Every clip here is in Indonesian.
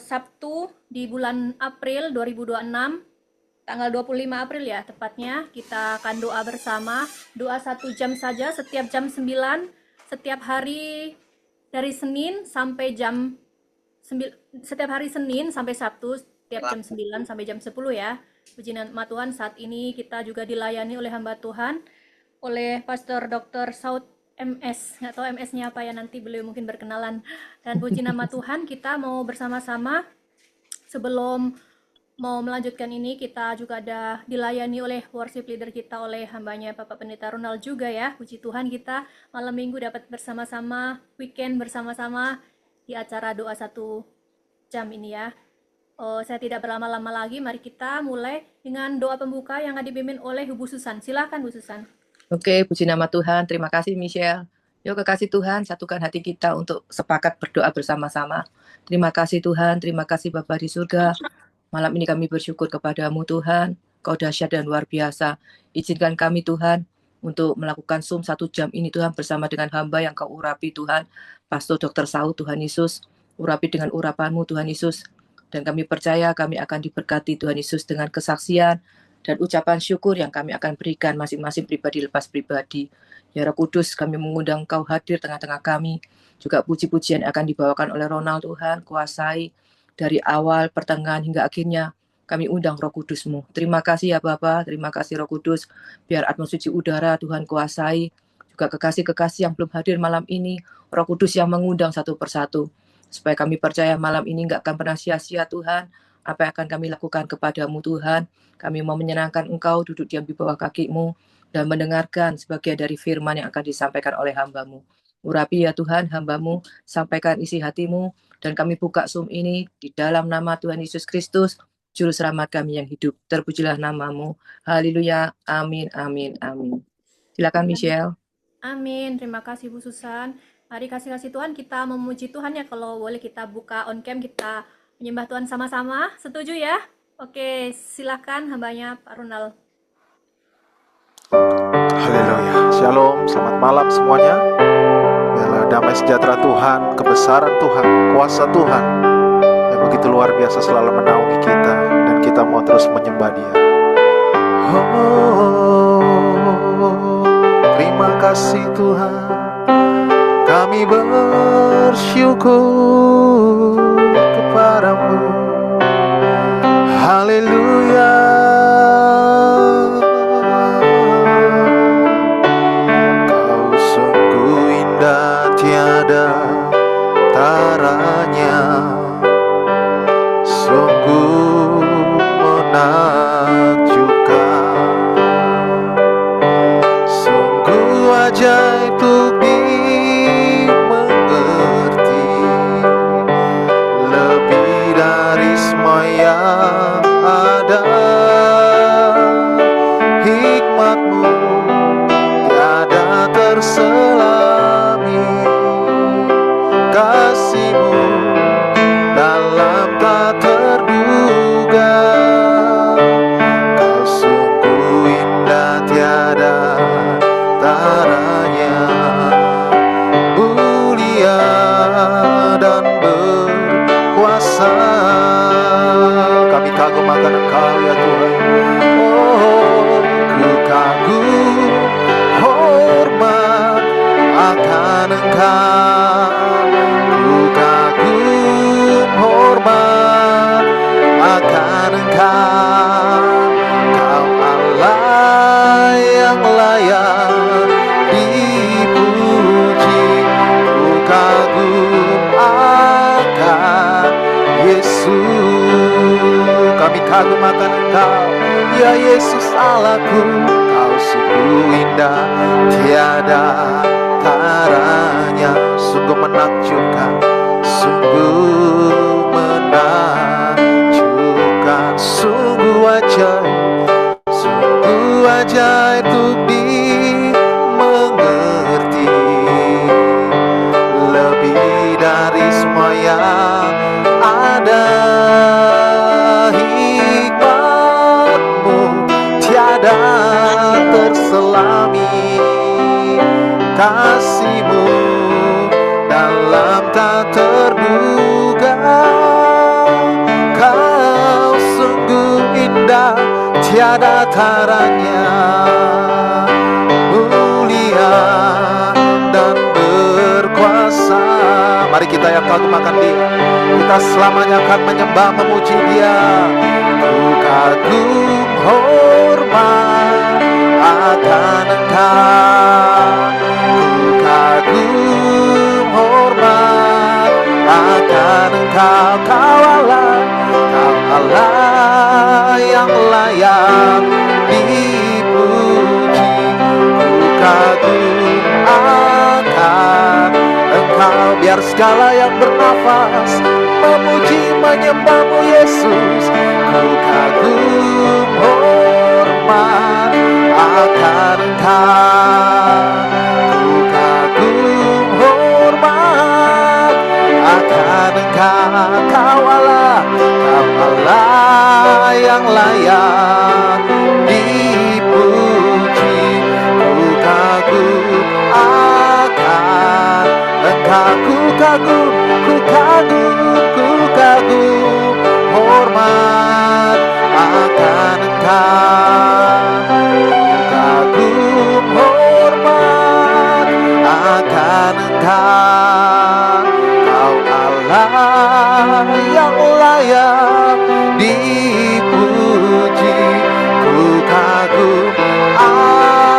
Sabtu di bulan April 2026, tanggal 25 April ya tepatnya, kita akan doa bersama. Doa 1 jam saja setiap jam 9, setiap hari dari Senin sampai jam setiap hari Senin sampai Sabtu setiap jam 9 sampai jam 10 ya. Puji nama Tuhan, saat ini kita juga dilayani oleh hamba Tuhan, oleh Pastor Dr. Saud MS. Nggak tahu MS-nya apa ya, nanti beliau mungkin berkenalan. Dan puji nama Tuhan, kita mau bersama-sama sebelum mau melanjutkan ini, kita juga ada dilayani oleh worship leader kita, oleh hambanya Bapak Pendeta Ronald juga ya. Puji Tuhan, kita malam minggu dapat bersama-sama, weekend bersama-sama di acara doa 1 jam ini ya. Saya tidak berlama-lama lagi, mari kita mulai dengan doa pembuka yang akan dipimpin oleh Bu Susan. Silakan Bu Susan. Oke, puji nama Tuhan. Terima kasih Michelle. Yuk kekasih Tuhan, satukan hati kita untuk sepakat berdoa bersama-sama. Terima kasih Tuhan, terima kasih Bapa di surga. Malam ini kami bersyukur kepadamu Tuhan. Kau dahsyat dan luar biasa. Izinkan kami Tuhan untuk melakukan Zoom 1 jam ini Tuhan bersama dengan hamba yang kau urapi Tuhan. Pastor Dr. Saud Tuhan Yesus. Urapi dengan urapanmu Tuhan Yesus. Dan kami percaya kami akan diberkati Tuhan Yesus dengan kesaksian dan ucapan syukur yang kami akan berikan masing-masing pribadi lepas pribadi. Ya Roh Kudus, kami mengundang Kau hadir tengah-tengah kami. Juga puji-pujian akan dibawakan oleh Ronald Tuhan, kuasai dari awal, pertengahan hingga akhirnya. Kami undang Roh Kudus-Mu. Terima kasih ya Bapa, terima kasih Roh Kudus. Biar atmosfer udara Tuhan kuasai. Juga kekasih-kekasih yang belum hadir malam ini, Roh Kudus yang mengundang satu persatu. Supaya kami percaya malam ini enggak akan pernah sia-sia Tuhan. Apa yang akan kami lakukan kepadamu Tuhan. Kami mau menyenangkan Engkau, duduk diam di bawah kaki-Mu, dan mendengarkan sebagian dari firman yang akan disampaikan oleh hamba-Mu. Urapi ya Tuhan, hamba-Mu, sampaikan isi hati-Mu, dan kami buka Zoom ini di dalam nama Tuhan Yesus Kristus, Juru Selamat kami yang hidup. Terpujilah nama-Mu. Haleluya. Amin, amin, amin. Silakan Michelle. Amin, terima kasih Bu Susan. Mari kasih-kasih Tuhan, kita memuji Tuhan ya. Kalau boleh kita buka on cam, kita menyembah Tuhan sama-sama. Setuju ya? Oke, silakan hambanya Pak Ronald. Haleluya. Shalom, selamat malam semuanya. Biarlah damai sejahtera Tuhan, kebesaran Tuhan, kuasa Tuhan yang begitu luar biasa selalu menaungi kita, dan kita mau terus menyembah Dia. Terima kasih Tuhan, kami bersyukur kepadamu. Haleluya. Kau sungguh indah, tiada taranya, sungguh menakjubkan, sungguh ajaib untuk dimengerti, lebih dari semua yang ada. Hikmat-Mu tiada terselami, kasih-Mu dalam tak terduga. Kau sungguh indah, tiada taranya, mulia dan berkuasa. Kami kagum akan Engkau ya Tuhan. Oh, ku kagum, hormat akan Engkau. Ku kagum, hormat akan Engkau. Kau Allah yang layak dipuji. Ku kagum akan Yesus. Kami kagum akan Engkau ya Yesus Allahku. Kau sungguh indah, tiada taranya, sungguh menakjubkan, sungguh menakjubkan, sungguh ajaib untuk dimengerti, lebih dari semua yang ada. Hikmat-Mu tiada terselami, kasih-Mu dalam tak terduga. tiada taranya, mulia dan berkuasa. Mari kita yang kagum Dia, kita selamanya akan menyembah memuji Dia. Ku kagum hormat akan Engkau, ku kagum hormat akan Engkau. Kau Allah yang layak dipuji. Ku kagum akan Engkau. Biar segala yang bernafas memuji menyembah-Mu Yesus. Ku kagum hormat akan Engkau, ku kagum hormat akan Engkau. Kau Allah yang layak dipuji. Ku kagum akan Engkau, ku kagum, ku kagum, ku kagum hormat akan Engkau, ku kagum hormat akan Engkau. Kau Allah yang layak dipuji. Ku kagum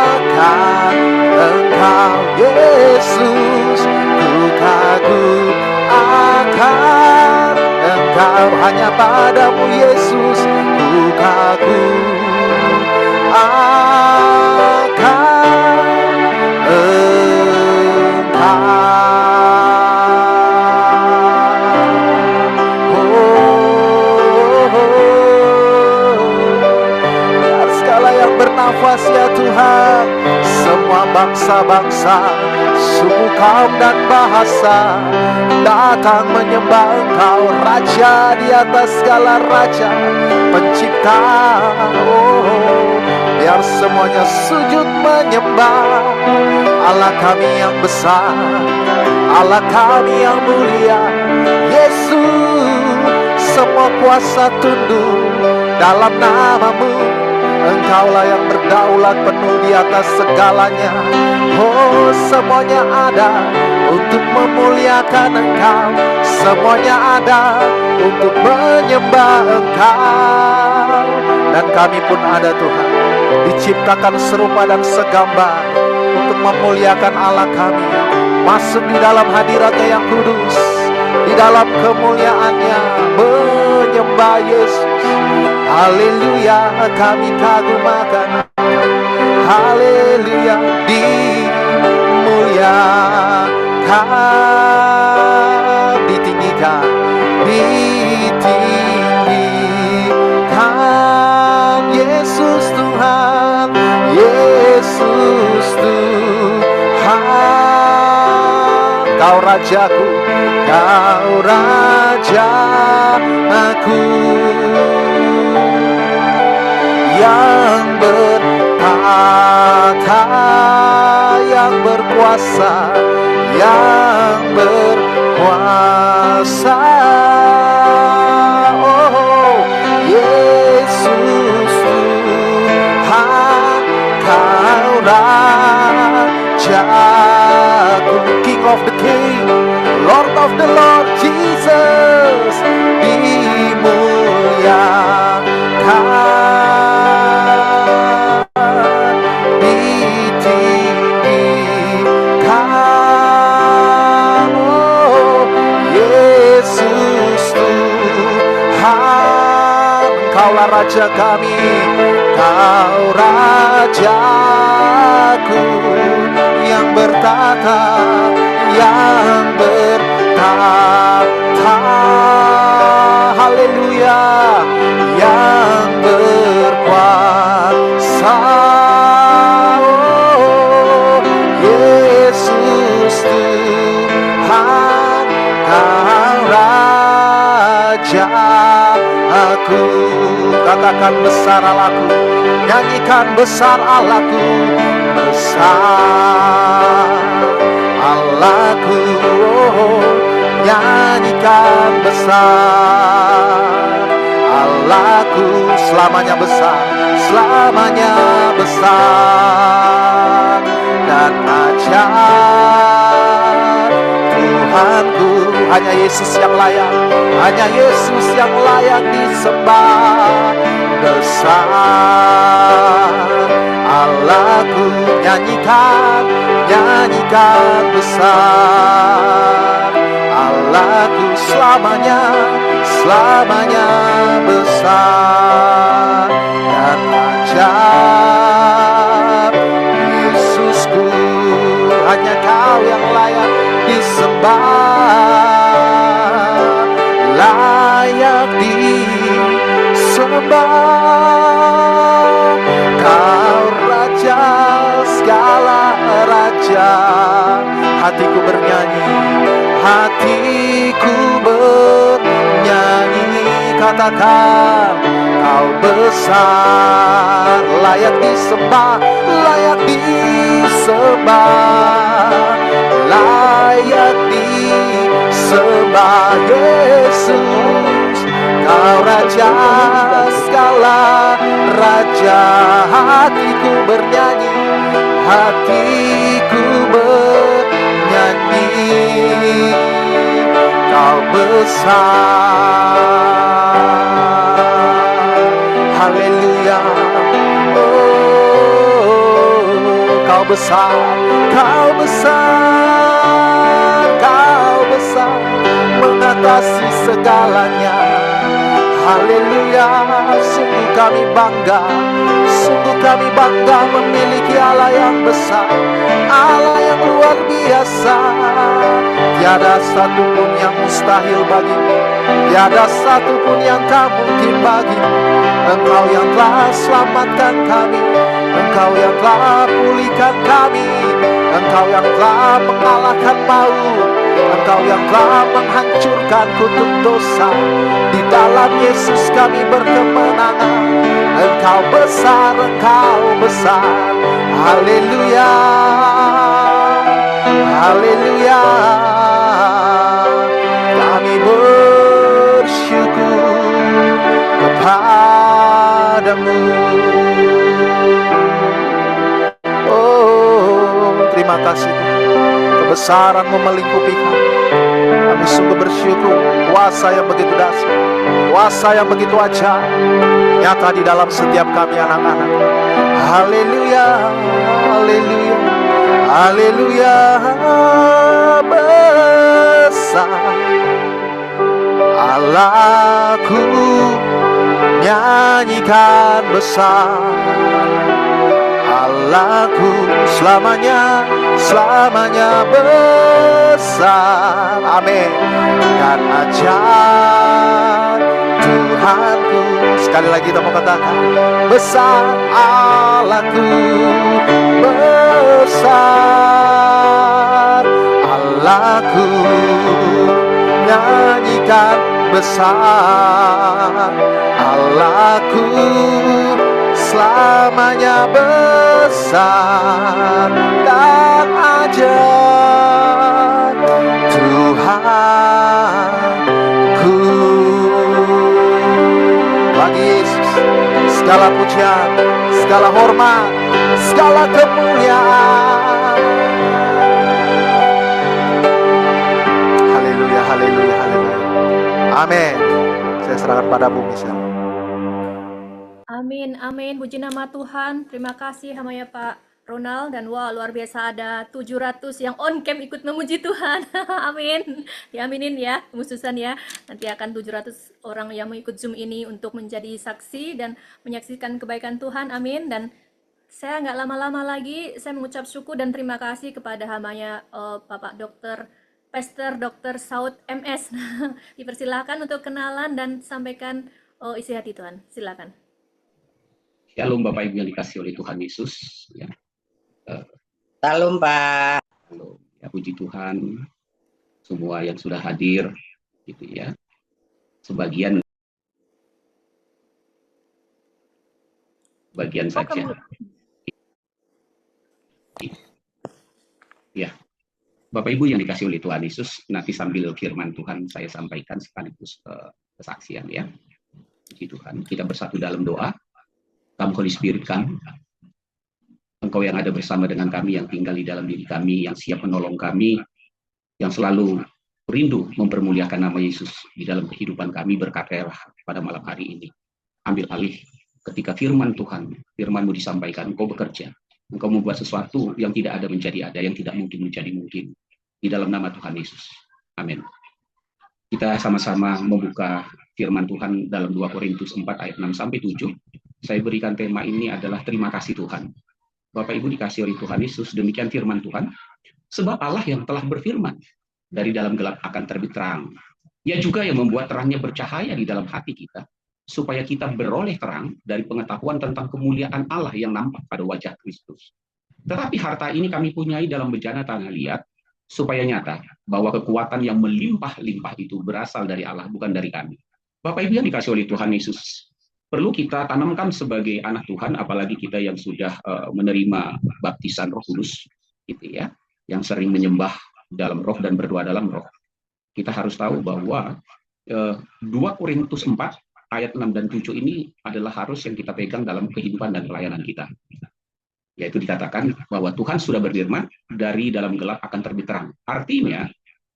akan Engkau Yesus. Ku kagum akan Engkau, hanya padamu Yesus. Ku kagum akan Engkau. Biar segala yang bernafas ya Tuhan, semua bangsa-bangsa, suku, kaum dan bahasa datang menyembah Engkau, Raja di atas segala raja, Pencipta. Biar semuanya sujud menyembah Allah kami yang besar, Allah kami yang mulia, Yesus. Semua kuasa tunduk dalam nama-Mu. Engkaulah yang berdaulat penuh di atas segalanya. Oh, semuanya ada untuk memuliakan Engkau, semuanya ada untuk menyembah Engkau. Dan kami pun ada Tuhan, diciptakan serupa dan segambar untuk memuliakan Allah kami, masuk di dalam hadirat-Nya yang kudus, di dalam kemuliaan-Nya menyembah Yesus. Haleluya, kami kagum akan, haleluya, dimuliakan, ditinggikan, ditinggikan. Yesus Tuhan, Yesus Tuhan. Kau Rajaku, Kau Rajaku, yang bertata, yang berkuasa, yang berkuasa. Oh, Yesus Tuhan, Kau Rajaku, King of the King, Lord of the Lord, Jesus, dimuliakan, ditinggikan. Oh, Yesus Tuhan, Engkaulah Raja kami, Kau Rajaku, yang bertata, yang bertata, haleluya, yang berkuasa. Oh, Yesus Tuhan, Kau Rajaku. Katakan besar Allahku, nyanyikan besar Allahku, besar Allahku. Oh, nyanyikan besar Allahku selamanya besar, selamanya besar dan ajaib. Tuhanku, hanya Yesus yang layak, hanya Yesus yang layak disembah. Besar Allahku, nyanyikan, nyanyikan besar. Allahku selamanya, selamanya besar dan ajaib. Yesusku, hanya Kau yang layak disembah, layak disembah. Kau Raja segala raja. Hatiku bernyanyi, hatiku bernyanyi. Katakan, Kau besar, layak disembah, layak disembah, layak disembah. Yesus, Kau Raja segala raja. Hatiku bernyanyi, hatiku bernyanyi. Kau besar, haleluya. Oh, Kau besar, Kau besar, Kau besar, mengatasi segalanya. Haleluya, sungguh kami bangga, sungguh kami bangga memiliki Allah yang besar, Allah yang luar biasa. Tiada satupun yang mustahil bagimu, tiada satupun yang tak mungkin bagimu. Engkau yang telah selamatkan kami, Engkau yang telah pulihkan kami, Engkau yang telah mengalahkan maut, Engkau yang telah menghancurkan kutuk dosa. Di dalam Yesus kami berkemenangan. Engkau besar, Engkau besar. Haleluya, haleluya. Kami bersyukur kepadamu. Oh, terima kasih Tuhan. Kebesaran-Mu melingkupi kami. Kami sungguh bersyukur, kuasa yang begitu dahsyat, kuasa yang begitu ajaib nyata di dalam setiap kami anak-anak. Haleluya, haleluya, haleluya. Besar Allahku, nyanyikan besar Allahku, selamanya, selamanya besar. Amin. Dan ajaib Tuhanku. Sekali lagi kita mau katakan, besar Allahku, besar Allahku, nyanyikan besar Allahku, selamanya besar dan ajaib Tuhanku. Bagi Yesus segala pujian, segala hormat, segala kemuliaan. Haleluya, haleluya, haleluya. Amin. Saya serahkan padamu, Michelle. Amin, amin. Puji nama Tuhan. Terima kasih sama ya Pak Ronald. Dan wah, luar biasa, ada 700 yang on cam ikut memuji Tuhan. Amin. Diaminin ya, khususan ya. Nanti akan 700 orang yang mengikut Zoom ini untuk menjadi saksi dan menyaksikan kebaikan Tuhan. Amin. Dan saya nggak lama-lama lagi, saya mengucap syukur dan terima kasih kepada hamanya Bapak Dokter Pastor Dr. Saud MS. Dipersilakan untuk kenalan dan sampaikan isi hati Tuhan. Silakan. Shalom Bapak Ibu yang dikasih oleh Tuhan Yesus. Ya. Shalom Pak. Shalom. Ya, puji Tuhan. Semua yang sudah hadir, gitu ya. Sebagian saja. Ya, Bapak Ibu yang dikasih oleh Tuhan Yesus, nanti sambil firman Tuhan saya sampaikan sekaligus kesaksian ya. Puji kasih Tuhan, kita bersatu dalam doa. Come Holy Spirit, come. Engkau yang ada bersama dengan kami, yang tinggal di dalam diri kami, yang siap menolong kami, yang selalu rindu mempermuliakan nama Yesus di dalam kehidupan kami, berkatalah pada malam hari ini. Ambil alih ketika firman Tuhan, firman-Mu disampaikan, Engkau bekerja. Engkau membuat sesuatu yang tidak ada menjadi ada, yang tidak mungkin menjadi mungkin. Di dalam nama Tuhan Yesus. Amin. Kita sama-sama membuka firman Tuhan dalam 2 Korintus 4 ayat 6-7. Saya berikan tema ini adalah terima kasih Tuhan. Bapak Ibu dikasih oleh Tuhan Yesus, demikian firman Tuhan. Sebab Allah yang telah berfirman, dari dalam gelap akan terbit terang. Ia juga yang membuat terangnya bercahaya di dalam hati kita, supaya kita beroleh terang dari pengetahuan tentang kemuliaan Allah yang nampak pada wajah Kristus. Tetapi harta ini kami punyai dalam bejana tanah liat, supaya nyata bahwa kekuatan yang melimpah-limpah itu berasal dari Allah, bukan dari kami. Bapak Ibu yang dikasih oleh Tuhan Yesus, perlu kita tanamkan sebagai anak Tuhan, apalagi kita yang sudah menerima baptisan Roh Kudus, gitu ya, yang sering menyembah dalam Roh dan berdoa dalam Roh. Kita harus tahu bahwa 2 Korintus 4 ayat 6 dan 7 ini adalah harus yang kita pegang dalam kehidupan dan pelayanan kita. Yaitu dikatakan bahwa Tuhan sudah berfirman, dari dalam gelap akan terbit terang. Artinya,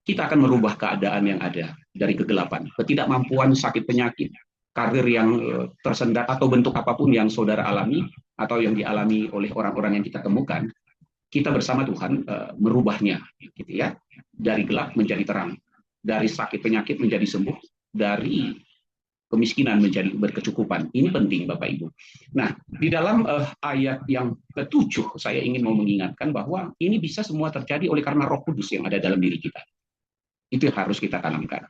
kita akan merubah keadaan yang ada dari kegelapan, ketidakmampuan, sakit penyakit, karir yang tersendat, atau bentuk apapun yang saudara alami, atau yang dialami oleh orang-orang yang kita temukan, kita bersama Tuhan merubahnya, gitu ya, dari gelap menjadi terang, dari sakit penyakit menjadi sembuh, dari kemiskinan menjadi berkecukupan. Ini penting Bapak Ibu. Nah, di dalam ayat yang ke-7 saya ingin mau mengingatkan bahwa ini bisa semua terjadi oleh karena Roh Kudus yang ada dalam diri kita. Itu yang harus kita tanamkan.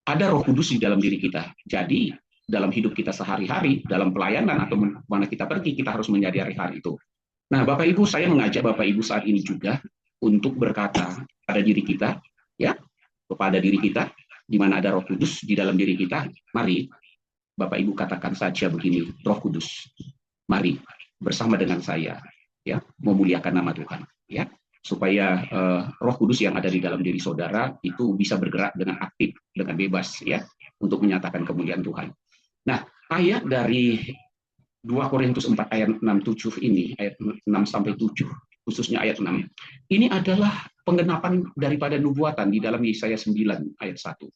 Ada Roh Kudus di dalam diri kita. Jadi, dalam hidup kita sehari-hari, dalam pelayanan atau mana kita pergi, kita harus menyadari hal itu. Nah, Bapak Ibu, saya mengajak Bapak Ibu saat ini juga untuk berkata pada diri kita, ya, kepada diri kita, di mana ada Roh Kudus di dalam diri kita. Mari Bapak Ibu katakan saja begini, Roh Kudus, mari bersama dengan saya, ya, memuliakan nama Tuhan, ya, supaya Roh Kudus yang ada di dalam diri saudara itu bisa bergerak dengan aktif, dengan bebas, ya, untuk menyatakan kemuliaan Tuhan. Nah, ayat dari 2 Korintus 4 ayat 6-7 ini, ayat 6-7, khususnya ayat 6, ini adalah penggenapan daripada nubuatan di dalam Yesaya 9 ayat 1.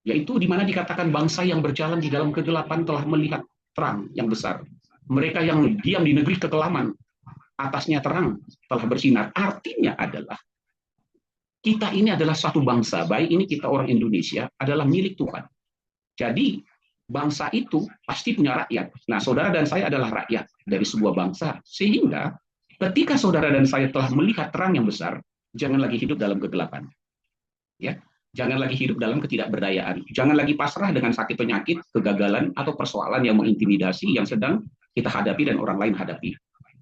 Yaitu di mana dikatakan bangsa yang berjalan di dalam kegelapan telah melihat terang yang besar. Mereka yang diam di negeri kekelaman, atasnya terang telah bersinar. Artinya adalah kita ini adalah satu bangsa, baik ini kita orang Indonesia, adalah milik Tuhan. Jadi bangsa itu pasti punya rakyat. Nah, saudara dan saya adalah rakyat dari sebuah bangsa. Sehingga ketika saudara dan saya telah melihat terang yang besar, jangan lagi hidup dalam kegelapan. Ya, jangan lagi hidup dalam ketidakberdayaan. Jangan lagi pasrah dengan sakit penyakit, kegagalan, atau persoalan yang mengintimidasi yang sedang kita hadapi dan orang lain hadapi.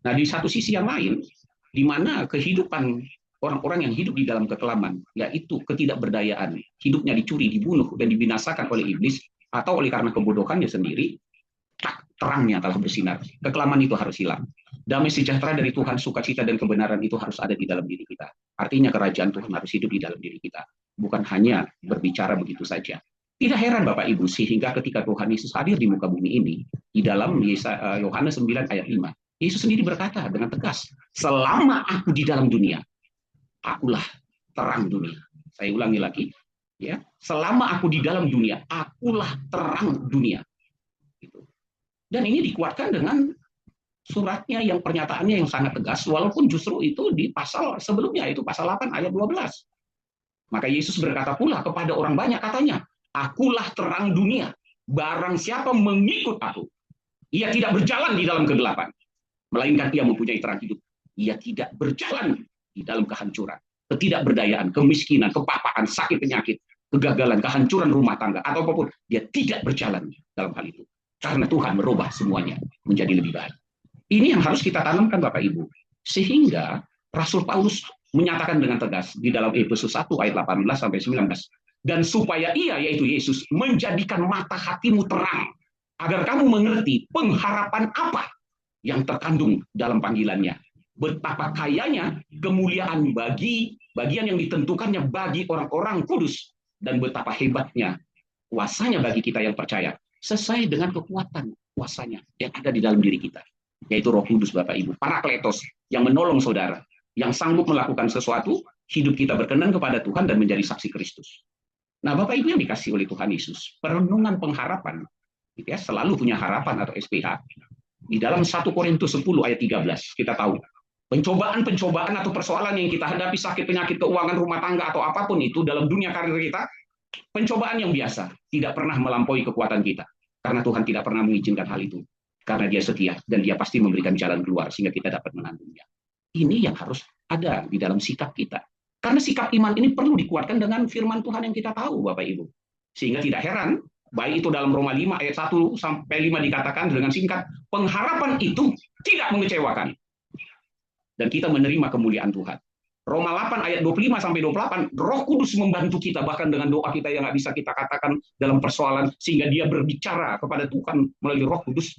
Nah, di satu sisi yang lain, di mana kehidupan orang-orang yang hidup di dalam kekelaman, yaitu ketidakberdayaan, hidupnya dicuri, dibunuh, dan dibinasakan oleh iblis, atau oleh karena kebodohannya sendiri, terangnya telah bersinar. Kekelaman itu harus hilang. Damai sejahtera dari Tuhan, sukacita dan kebenaran itu harus ada di dalam diri kita. Artinya kerajaan Tuhan harus hidup di dalam diri kita. Bukan hanya berbicara begitu saja. Tidak heran Bapak Ibu, sehingga ketika Tuhan Yesus hadir di muka bumi ini, di dalam Yohanes 9 ayat 5, Yesus sendiri berkata dengan tegas, selama aku di dalam dunia, akulah terang dunia. Saya ulangi lagi, ya, selama aku di dalam dunia, akulah terang dunia. Gitu. Dan ini dikuatkan dengan suratnya yang pernyataannya yang sangat tegas, walaupun justru itu di pasal sebelumnya, itu pasal 8 ayat 12. Maka Yesus berkata pula kepada orang banyak, katanya, akulah terang dunia, barang siapa mengikut aku, ia tidak berjalan di dalam kegelapan, melainkan ia mempunyai terang hidup. Ia tidak berjalan di dalam kehancuran, ketidakberdayaan, kemiskinan, kepapaan, sakit penyakit, kegagalan, kehancuran rumah tangga, atau apapun. Dia tidak berjalan dalam hal itu. Karena Tuhan merubah semuanya menjadi lebih baik. Ini yang harus kita tanamkan Bapak Ibu. Sehingga Rasul Paulus menyatakan dengan tegas di dalam Efesus 1 ayat 18-19. Dan supaya ia, yaitu Yesus, menjadikan mata hatimu terang, agar kamu mengerti pengharapan apa yang terkandung dalam panggilannya. Betapa kayanya kemuliaan bagi bagian yang ditentukannya bagi orang-orang kudus, dan betapa hebatnya kuasanya bagi kita yang percaya. sesuai dengan kekuatan kuasanya yang ada di dalam diri kita, yaitu Roh Kudus, Bapak Ibu, Parakletos, yang menolong saudara, yang sanggup melakukan sesuatu, hidup kita berkenan kepada Tuhan dan menjadi saksi Kristus. Nah, Bapak Ibu yang dikasih oleh Tuhan Yesus, perenungan pengharapan, gitu ya, selalu punya harapan atau SPH. Di dalam 1 Korintus 10 ayat 13, kita tahu, pencobaan-pencobaan atau persoalan yang kita hadapi, sakit, penyakit, keuangan, rumah tangga, atau apapun itu dalam dunia karir kita, pencobaan yang biasa, tidak pernah melampaui kekuatan kita. Karena Tuhan tidak pernah mengizinkan hal itu. Karena Dia setia, dan Dia pasti memberikan jalan keluar, sehingga kita dapat menanggungnya. Ini yang harus ada di dalam sikap kita. Karena sikap iman ini perlu dikuatkan dengan firman Tuhan yang kita tahu, Bapak Ibu. Sehingga tidak heran, baik itu dalam Roma 5 ayat 1 sampai 5 dikatakan dengan singkat, pengharapan itu tidak mengecewakan. Dan kita menerima kemuliaan Tuhan. Roma 8 ayat 25 sampai 28, Roh Kudus membantu kita bahkan dengan doa kita yang nggak bisa kita katakan dalam persoalan, sehingga Dia berbicara kepada Tuhan melalui Roh Kudus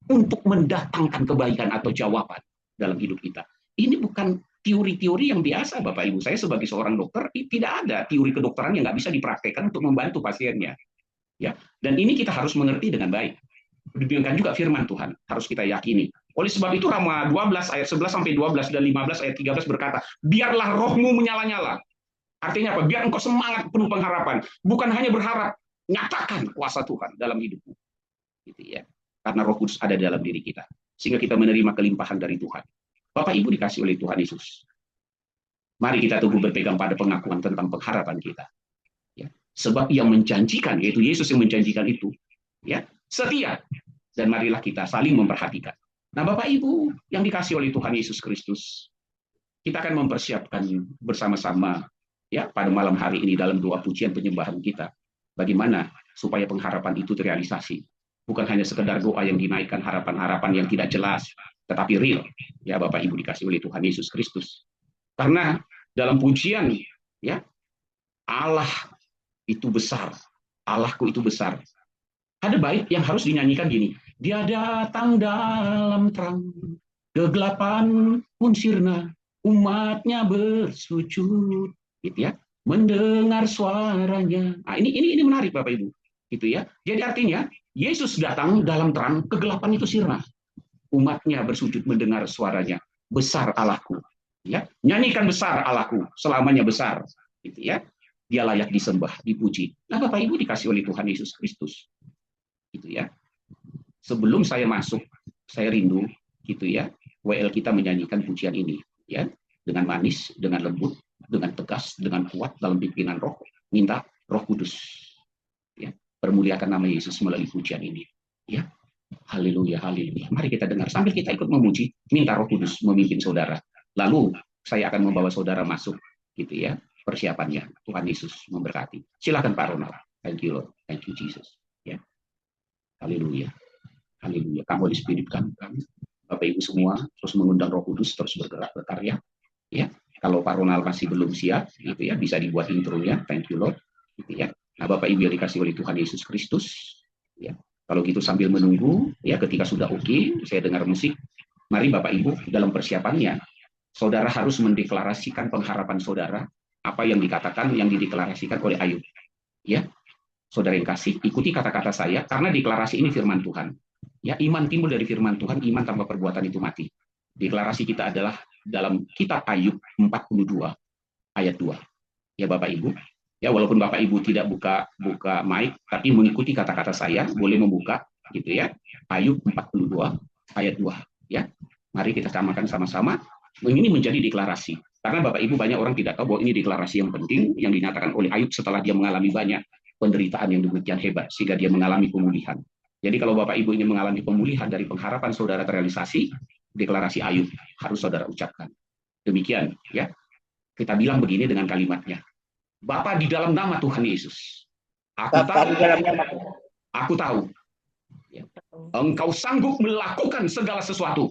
untuk mendatangkan kebaikan atau jawaban dalam hidup kita. Ini bukan teori-teori yang biasa, Bapak Ibu. Saya sebagai seorang dokter, tidak ada teori kedokteran yang nggak bisa dipraktekkan untuk membantu pasiennya. Ya, dan ini kita harus mengerti dengan baik. Demikian juga firman Tuhan harus kita yakini. Oleh sebab itu Roma 12 ayat 11 sampai 12 dan 15 ayat 13 berkata, biarlah rohmu menyala-nyala. Artinya apa? Biar engkau semangat penuh pengharapan, bukan hanya berharap, nyatakan kuasa Tuhan dalam hidupmu. Gitu ya. Karena Roh Kudus ada dalam diri kita, sehingga kita menerima kelimpahan dari Tuhan. Bapak Ibu dikasih oleh Tuhan Yesus. Mari kita teguh berpegang pada pengakuan tentang pengharapan kita. Ya. Sebab yang menjanjikan, yaitu Yesus yang menjanjikan itu, ya, setia. Dan marilah kita saling memperhatikan. Nah, Bapak Ibu yang dikasih oleh Tuhan Yesus Kristus, kita akan mempersiapkan bersama-sama ya pada malam hari ini dalam doa pujian penyembahan kita. Bagaimana supaya pengharapan itu terrealisasi. Bukan hanya sekedar doa yang dinaikkan harapan-harapan yang tidak jelas, tetapi real. Ya, Bapak Ibu dikasih oleh Tuhan Yesus Kristus. Karena dalam pujian, ya, Allah itu besar. Allahku itu besar. Ada bait yang harus dinyanyikan gini. Dia datang dalam terang, kegelapan pun sirna, umatnya bersujud, gitu ya, mendengar suaranya. Nah, ini menarik Bapak Ibu, gitu ya. Jadi artinya Yesus datang dalam terang, kegelapan itu sirna, umatnya bersujud mendengar suaranya. Besar Allahku, ya. Nyanyikan besar Allahku, selamanya besar, gitu ya. Dia layak disembah, dipuji. Nah, Bapak Ibu dikasih oleh Tuhan Yesus Kristus, gitu ya. Sebelum saya masuk, saya rindu, gitu ya, WL kita menyanyikan pujian ini, ya, dengan manis, dengan lembut, dengan tegas, dengan kuat dalam pimpinan Roh, minta Roh Kudus, ya, permuliakan nama Yesus melalui pujian ini, ya. Haleluya, haleluya. Mari kita dengar sambil kita ikut memuji, minta Roh Kudus memimpin saudara. Lalu saya akan membawa saudara masuk, gitu ya, persiapannya. Tuhan Yesus memberkati. Silakan Pak Ronald. Thank you Lord, thank you Jesus. Ya, haleluya. Haleluya. Kamu dispiritkan kami, Bapak Ibu semua, terus mengundang Roh Kudus, terus bergerak berkarya. Ya, kalau Pak Ronald masih belum siap, gitu ya, bisa dibuat intronya. Thank you Lord. Gitu ya. Nah, Bapak Ibu yang dikasih oleh Tuhan Yesus Kristus, ya. Kalau gitu sambil menunggu, ya, ketika sudah oke, saya dengar musik. Mari Bapak Ibu dalam persiapannya, saudara harus mendeklarasikan pengharapan saudara, apa yang dikatakan, yang dideklarasikan oleh Ayub. Ya, saudara yang kasih, ikuti kata-kata saya, karena deklarasi ini firman Tuhan. Ya, iman timbul dari firman Tuhan, iman tanpa perbuatan itu mati. Deklarasi kita adalah dalam kitab Ayub 42 ayat 2. Ya Bapak Ibu, ya walaupun Bapak Ibu tidak buka mic, tapi mengikuti kata-kata saya, boleh membuka, gitu ya. Ayub 42 ayat 2, ya. Mari kita samakan sama-sama. Ini menjadi deklarasi. Karena Bapak Ibu banyak orang tidak tahu bahwa ini deklarasi yang penting yang dinyatakan oleh Ayub setelah dia mengalami banyak penderitaan yang demikian hebat sehingga dia mengalami pemulihan. Jadi kalau Bapak Ibu ingin mengalami pemulihan dari pengharapan saudara terrealisasi, deklarasi Ayub harus saudara ucapkan. Demikian, ya. Kita bilang begini dengan kalimatnya. Bapa di dalam nama Tuhan Yesus, aku tahu, ya, Engkau sanggup melakukan segala sesuatu,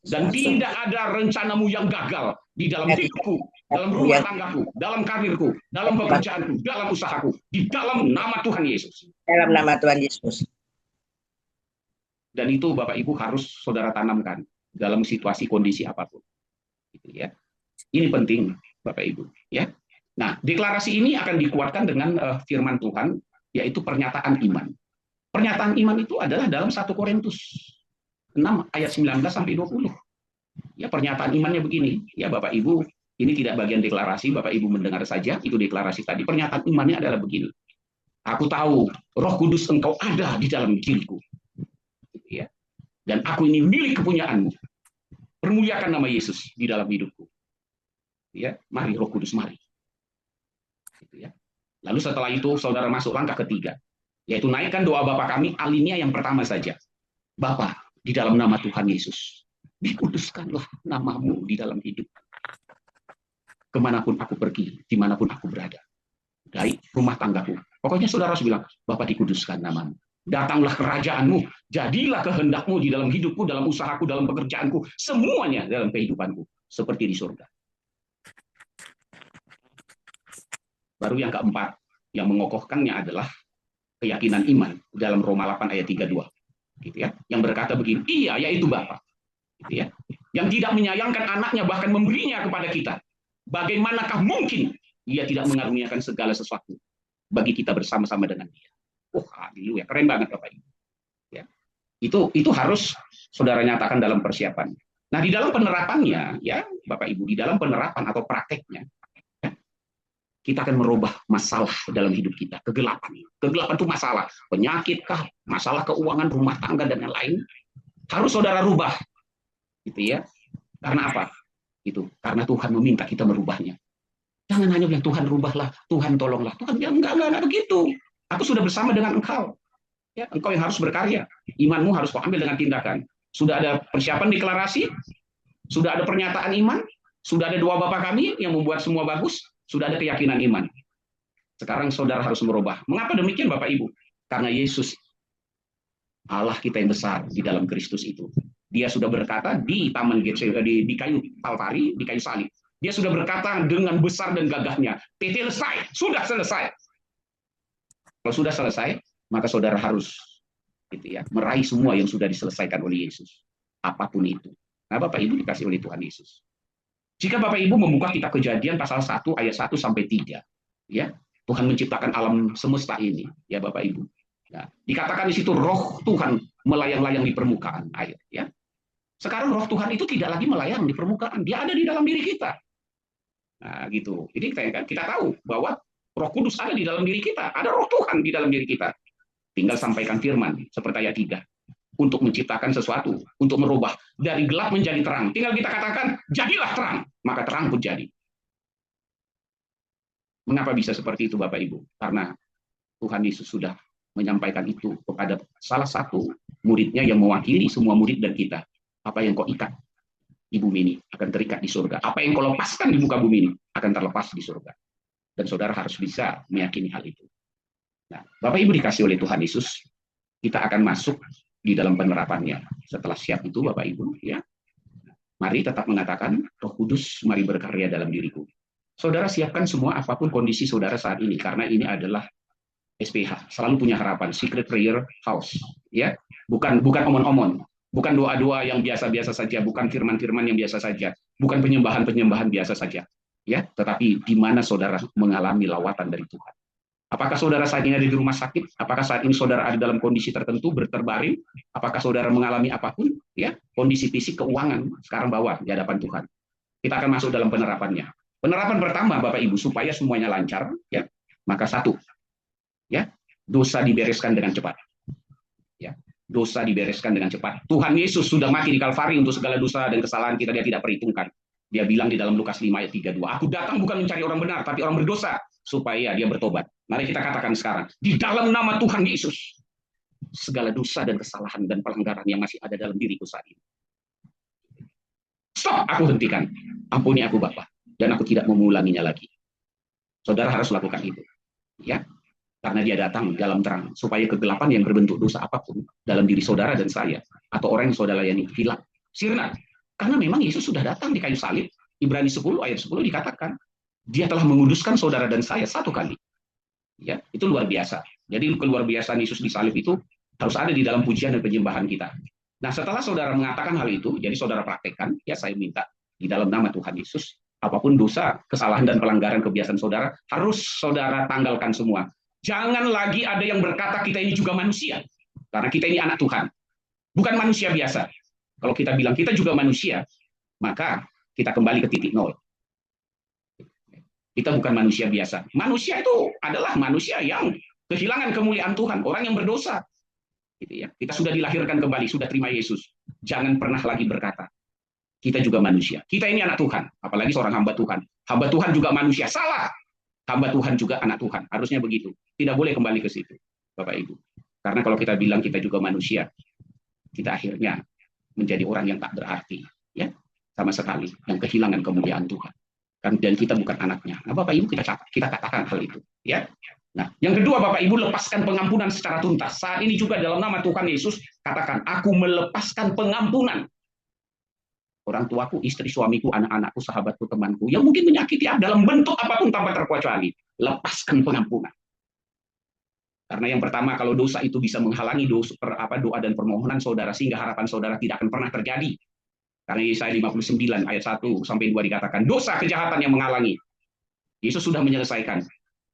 dan tidak ada rencanamu yang gagal di dalam hidupku, dalam rumah tanggaku, dalam karirku, dalam pekerjaanku, dalam usahaku, di dalam nama Tuhan Yesus. Dalam nama Tuhan Yesus. Dan itu Bapak Ibu harus saudara tanamkan dalam situasi kondisi apapun. Gitu ya. Ini penting Bapak Ibu. Ya. Nah, deklarasi ini akan dikuatkan dengan firman Tuhan, yaitu pernyataan iman. Pernyataan iman itu adalah dalam 1 Korintus 6 ayat 19 sampai 20. Ya, pernyataan imannya begini. Ya, Bapak Ibu, ini tidak bagian deklarasi, Bapak Ibu mendengar saja, itu deklarasi tadi. Pernyataan imannya adalah begini. Aku tahu Roh Kudus Engkau ada di dalam diriku. Ya. Dan aku ini milik kepunyaanmu. Permuliakan nama Yesus di dalam hidupku. Ya, mari Roh Kudus, mari. Gitu ya. Lalu setelah itu saudara masuk langkah ketiga, yaitu naikkan doa Bapa kami, alinea yang pertama saja. Bapa, di dalam nama Tuhan Yesus, dikuduskanlah namamu di dalam hidup. Kemanapun aku pergi, dimanapun aku berada. Dari rumah tanggaku. Pokoknya saudara harus bilang, Bapa dikuduskan namamu. Datanglah kerajaanmu, jadilah kehendakmu di dalam hidupku, dalam usahaku, dalam pekerjaanku, semuanya dalam kehidupanku, seperti di surga. Baru yang keempat, yang mengokohkannya adalah keyakinan iman dalam Roma 8 ayat 32. Gitu ya. Yang berkata begini, iya, yaitu Bapa. Gitu ya. Yang tidak menyayangkan anaknya, bahkan memberinya kepada kita. Bagaimanakah mungkin dia tidak mengaruniakan segala sesuatu bagi kita bersama-sama dengan dia. Oh, haleluya, keren banget Bapak Ibu. Ya. Itu harus saudara nyatakan dalam persiapan. Nah, di dalam penerapannya, ya Bapak Ibu, di dalam penerapan atau prakteknya, ya, kita akan merubah masalah dalam hidup kita, kegelapan. Kegelapan itu masalah, penyakit kah, masalah keuangan, rumah tangga dan lain-lain. Harus saudara rubah. Gitu ya. Karena apa? Itu karena Tuhan meminta kita merubahnya. Jangan hanya bilang Tuhan rubahlah, Tuhan tolonglah. Tuhan bilang enggak begitu. Aku sudah bersama dengan engkau. Ya, engkau yang harus berkarya. Imanmu harus kau ambil dengan tindakan. Sudah ada persiapan deklarasi, sudah ada pernyataan iman, sudah ada doa Bapa kami yang membuat semua bagus, sudah ada keyakinan iman. Sekarang saudara harus merubah. Mengapa demikian Bapak Ibu? Karena Yesus, Allah kita yang besar di dalam Kristus itu. Dia sudah berkata di taman Getsemani, di kayu Kalvari, di kayu salib. Dia sudah berkata dengan besar dan gagahnya, tetelestai, sudah selesai. Kalau sudah selesai, maka saudara harus gitu ya, meraih semua yang sudah diselesaikan oleh Yesus. Apapun itu. Nah, Bapak Ibu dikasih oleh Tuhan Yesus. Jika Bapak Ibu membuka kitab Kejadian pasal 1 ayat 1 sampai 3, ya, Tuhan menciptakan alam semesta ini, ya Bapak Ibu. Nah, dikatakan di situ roh Tuhan melayang-layang di permukaan air, ya. Sekarang roh Tuhan itu tidak lagi melayang di permukaan, dia ada di dalam diri kita. Nah, gitu. Jadi kita tahu bahwa Roh Kudus ada di dalam diri kita, ada Roh Tuhan di dalam diri kita. Tinggal sampaikan firman seperti ayat 3 untuk menciptakan sesuatu, untuk merubah dari gelap menjadi terang. Tinggal kita katakan, jadilah terang, maka terang pun jadi. Mengapa bisa seperti itu Bapak Ibu? Karena Tuhan Yesus sudah menyampaikan itu kepada salah satu muridnya yang mewakili semua murid dan kita. Apa yang kau ikat di bumi ini akan terikat di surga. Apa yang kau lepaskan di muka bumi ini akan terlepas di surga. Dan saudara harus bisa meyakini hal itu. Nah, Bapak Ibu dikasih oleh Tuhan Yesus, kita akan masuk di dalam penerapannya. Setelah siap itu Bapak Ibu, ya, mari tetap mengatakan, Roh Kudus, mari berkarya dalam diriku. Saudara siapkan semua apapun kondisi saudara saat ini, karena ini adalah SPH, selalu punya harapan, Secret Prayer House, ya, bukan omon-omon, bukan doa-doa yang biasa-biasa saja, bukan firman-firman yang biasa saja, bukan penyembahan-penyembahan biasa saja. Ya, tetapi di mana saudara mengalami lawatan dari Tuhan. Apakah saudara saat ini ada di rumah sakit? Apakah saat ini saudara ada dalam kondisi tertentu berterbaring? Apakah saudara mengalami apapun? Ya, kondisi fisik, keuangan sekarang bawa di hadapan Tuhan. Kita akan masuk dalam penerapannya. Penerapan pertama Bapak Ibu supaya semuanya lancar, ya. Maka satu, ya, dosa dibereskan dengan cepat. Ya, dosa dibereskan dengan cepat. Tuhan Yesus sudah mati di Kalvari untuk segala dosa dan kesalahan kita, dia tidak perhitungkan. Dia bilang di dalam Lukas 5 ayat 32, aku datang bukan mencari orang benar, tapi orang berdosa, supaya dia bertobat. Mari kita katakan sekarang, di dalam nama Tuhan Yesus, segala dosa dan kesalahan dan pelanggaran yang masih ada dalam diriku saat ini. Stop, aku hentikan. Ampuni aku Bapa, dan aku tidak mengulanginya lagi. Saudara harus lakukan itu. Ya, karena dia datang dalam terang, supaya kegelapan yang berbentuk dosa apapun dalam diri saudara dan saya, atau orang yang saudara layani, hilang. Sirna. Karena memang Yesus sudah datang di kayu salib. Ibrani 10 ayat 10 dikatakan, dia telah menguduskan saudara dan saya satu kali. Ya, itu luar biasa. Jadi keluar biasaan Yesus di salib itu harus ada di dalam pujian dan penyembahan kita. Nah, setelah saudara mengatakan hal itu, jadi saudara praktekkan, ya saya minta di dalam nama Tuhan Yesus, apapun dosa, kesalahan dan pelanggaran kebiasaan saudara, harus saudara tanggalkan semua. Jangan lagi ada yang berkata kita ini juga manusia. Karena kita ini anak Tuhan, bukan manusia biasa. Kalau kita bilang kita juga manusia, maka kita kembali ke titik nol. Kita bukan manusia biasa. Manusia itu adalah manusia yang kehilangan kemuliaan Tuhan, orang yang berdosa. Gitu ya. Kita sudah dilahirkan kembali, sudah terima Yesus. Jangan pernah lagi berkata, kita juga manusia. Kita ini anak Tuhan, apalagi seorang hamba Tuhan. Hamba Tuhan juga manusia. Salah. Hamba Tuhan juga anak Tuhan. Harusnya begitu. Tidak boleh kembali ke situ, Bapak Ibu. Karena kalau kita bilang kita juga manusia, kita akhirnya menjadi orang yang tak berarti, ya, sama sekali, yang kehilangan kemuliaan Tuhan. Dan kita bukan anaknya. Nah, Bapak Ibu, kita katakan hal itu, ya. Nah, yang kedua, Bapak Ibu, lepaskan pengampunan secara tuntas. Saat ini juga dalam nama Tuhan Yesus katakan, aku melepaskan pengampunan. Orang tuaku, istri, suamiku, anak-anakku, sahabatku, temanku, yang mungkin menyakiti dalam bentuk apapun tanpa terkecuali, lepaskan pengampunan. Karena yang pertama, kalau dosa itu bisa menghalangi doa dan permohonan saudara, sehingga harapan saudara tidak akan pernah terjadi. Karena Yesaya 59 ayat 1 sampai 2 dikatakan, dosa kejahatan yang menghalangi. Yesus sudah menyelesaikan.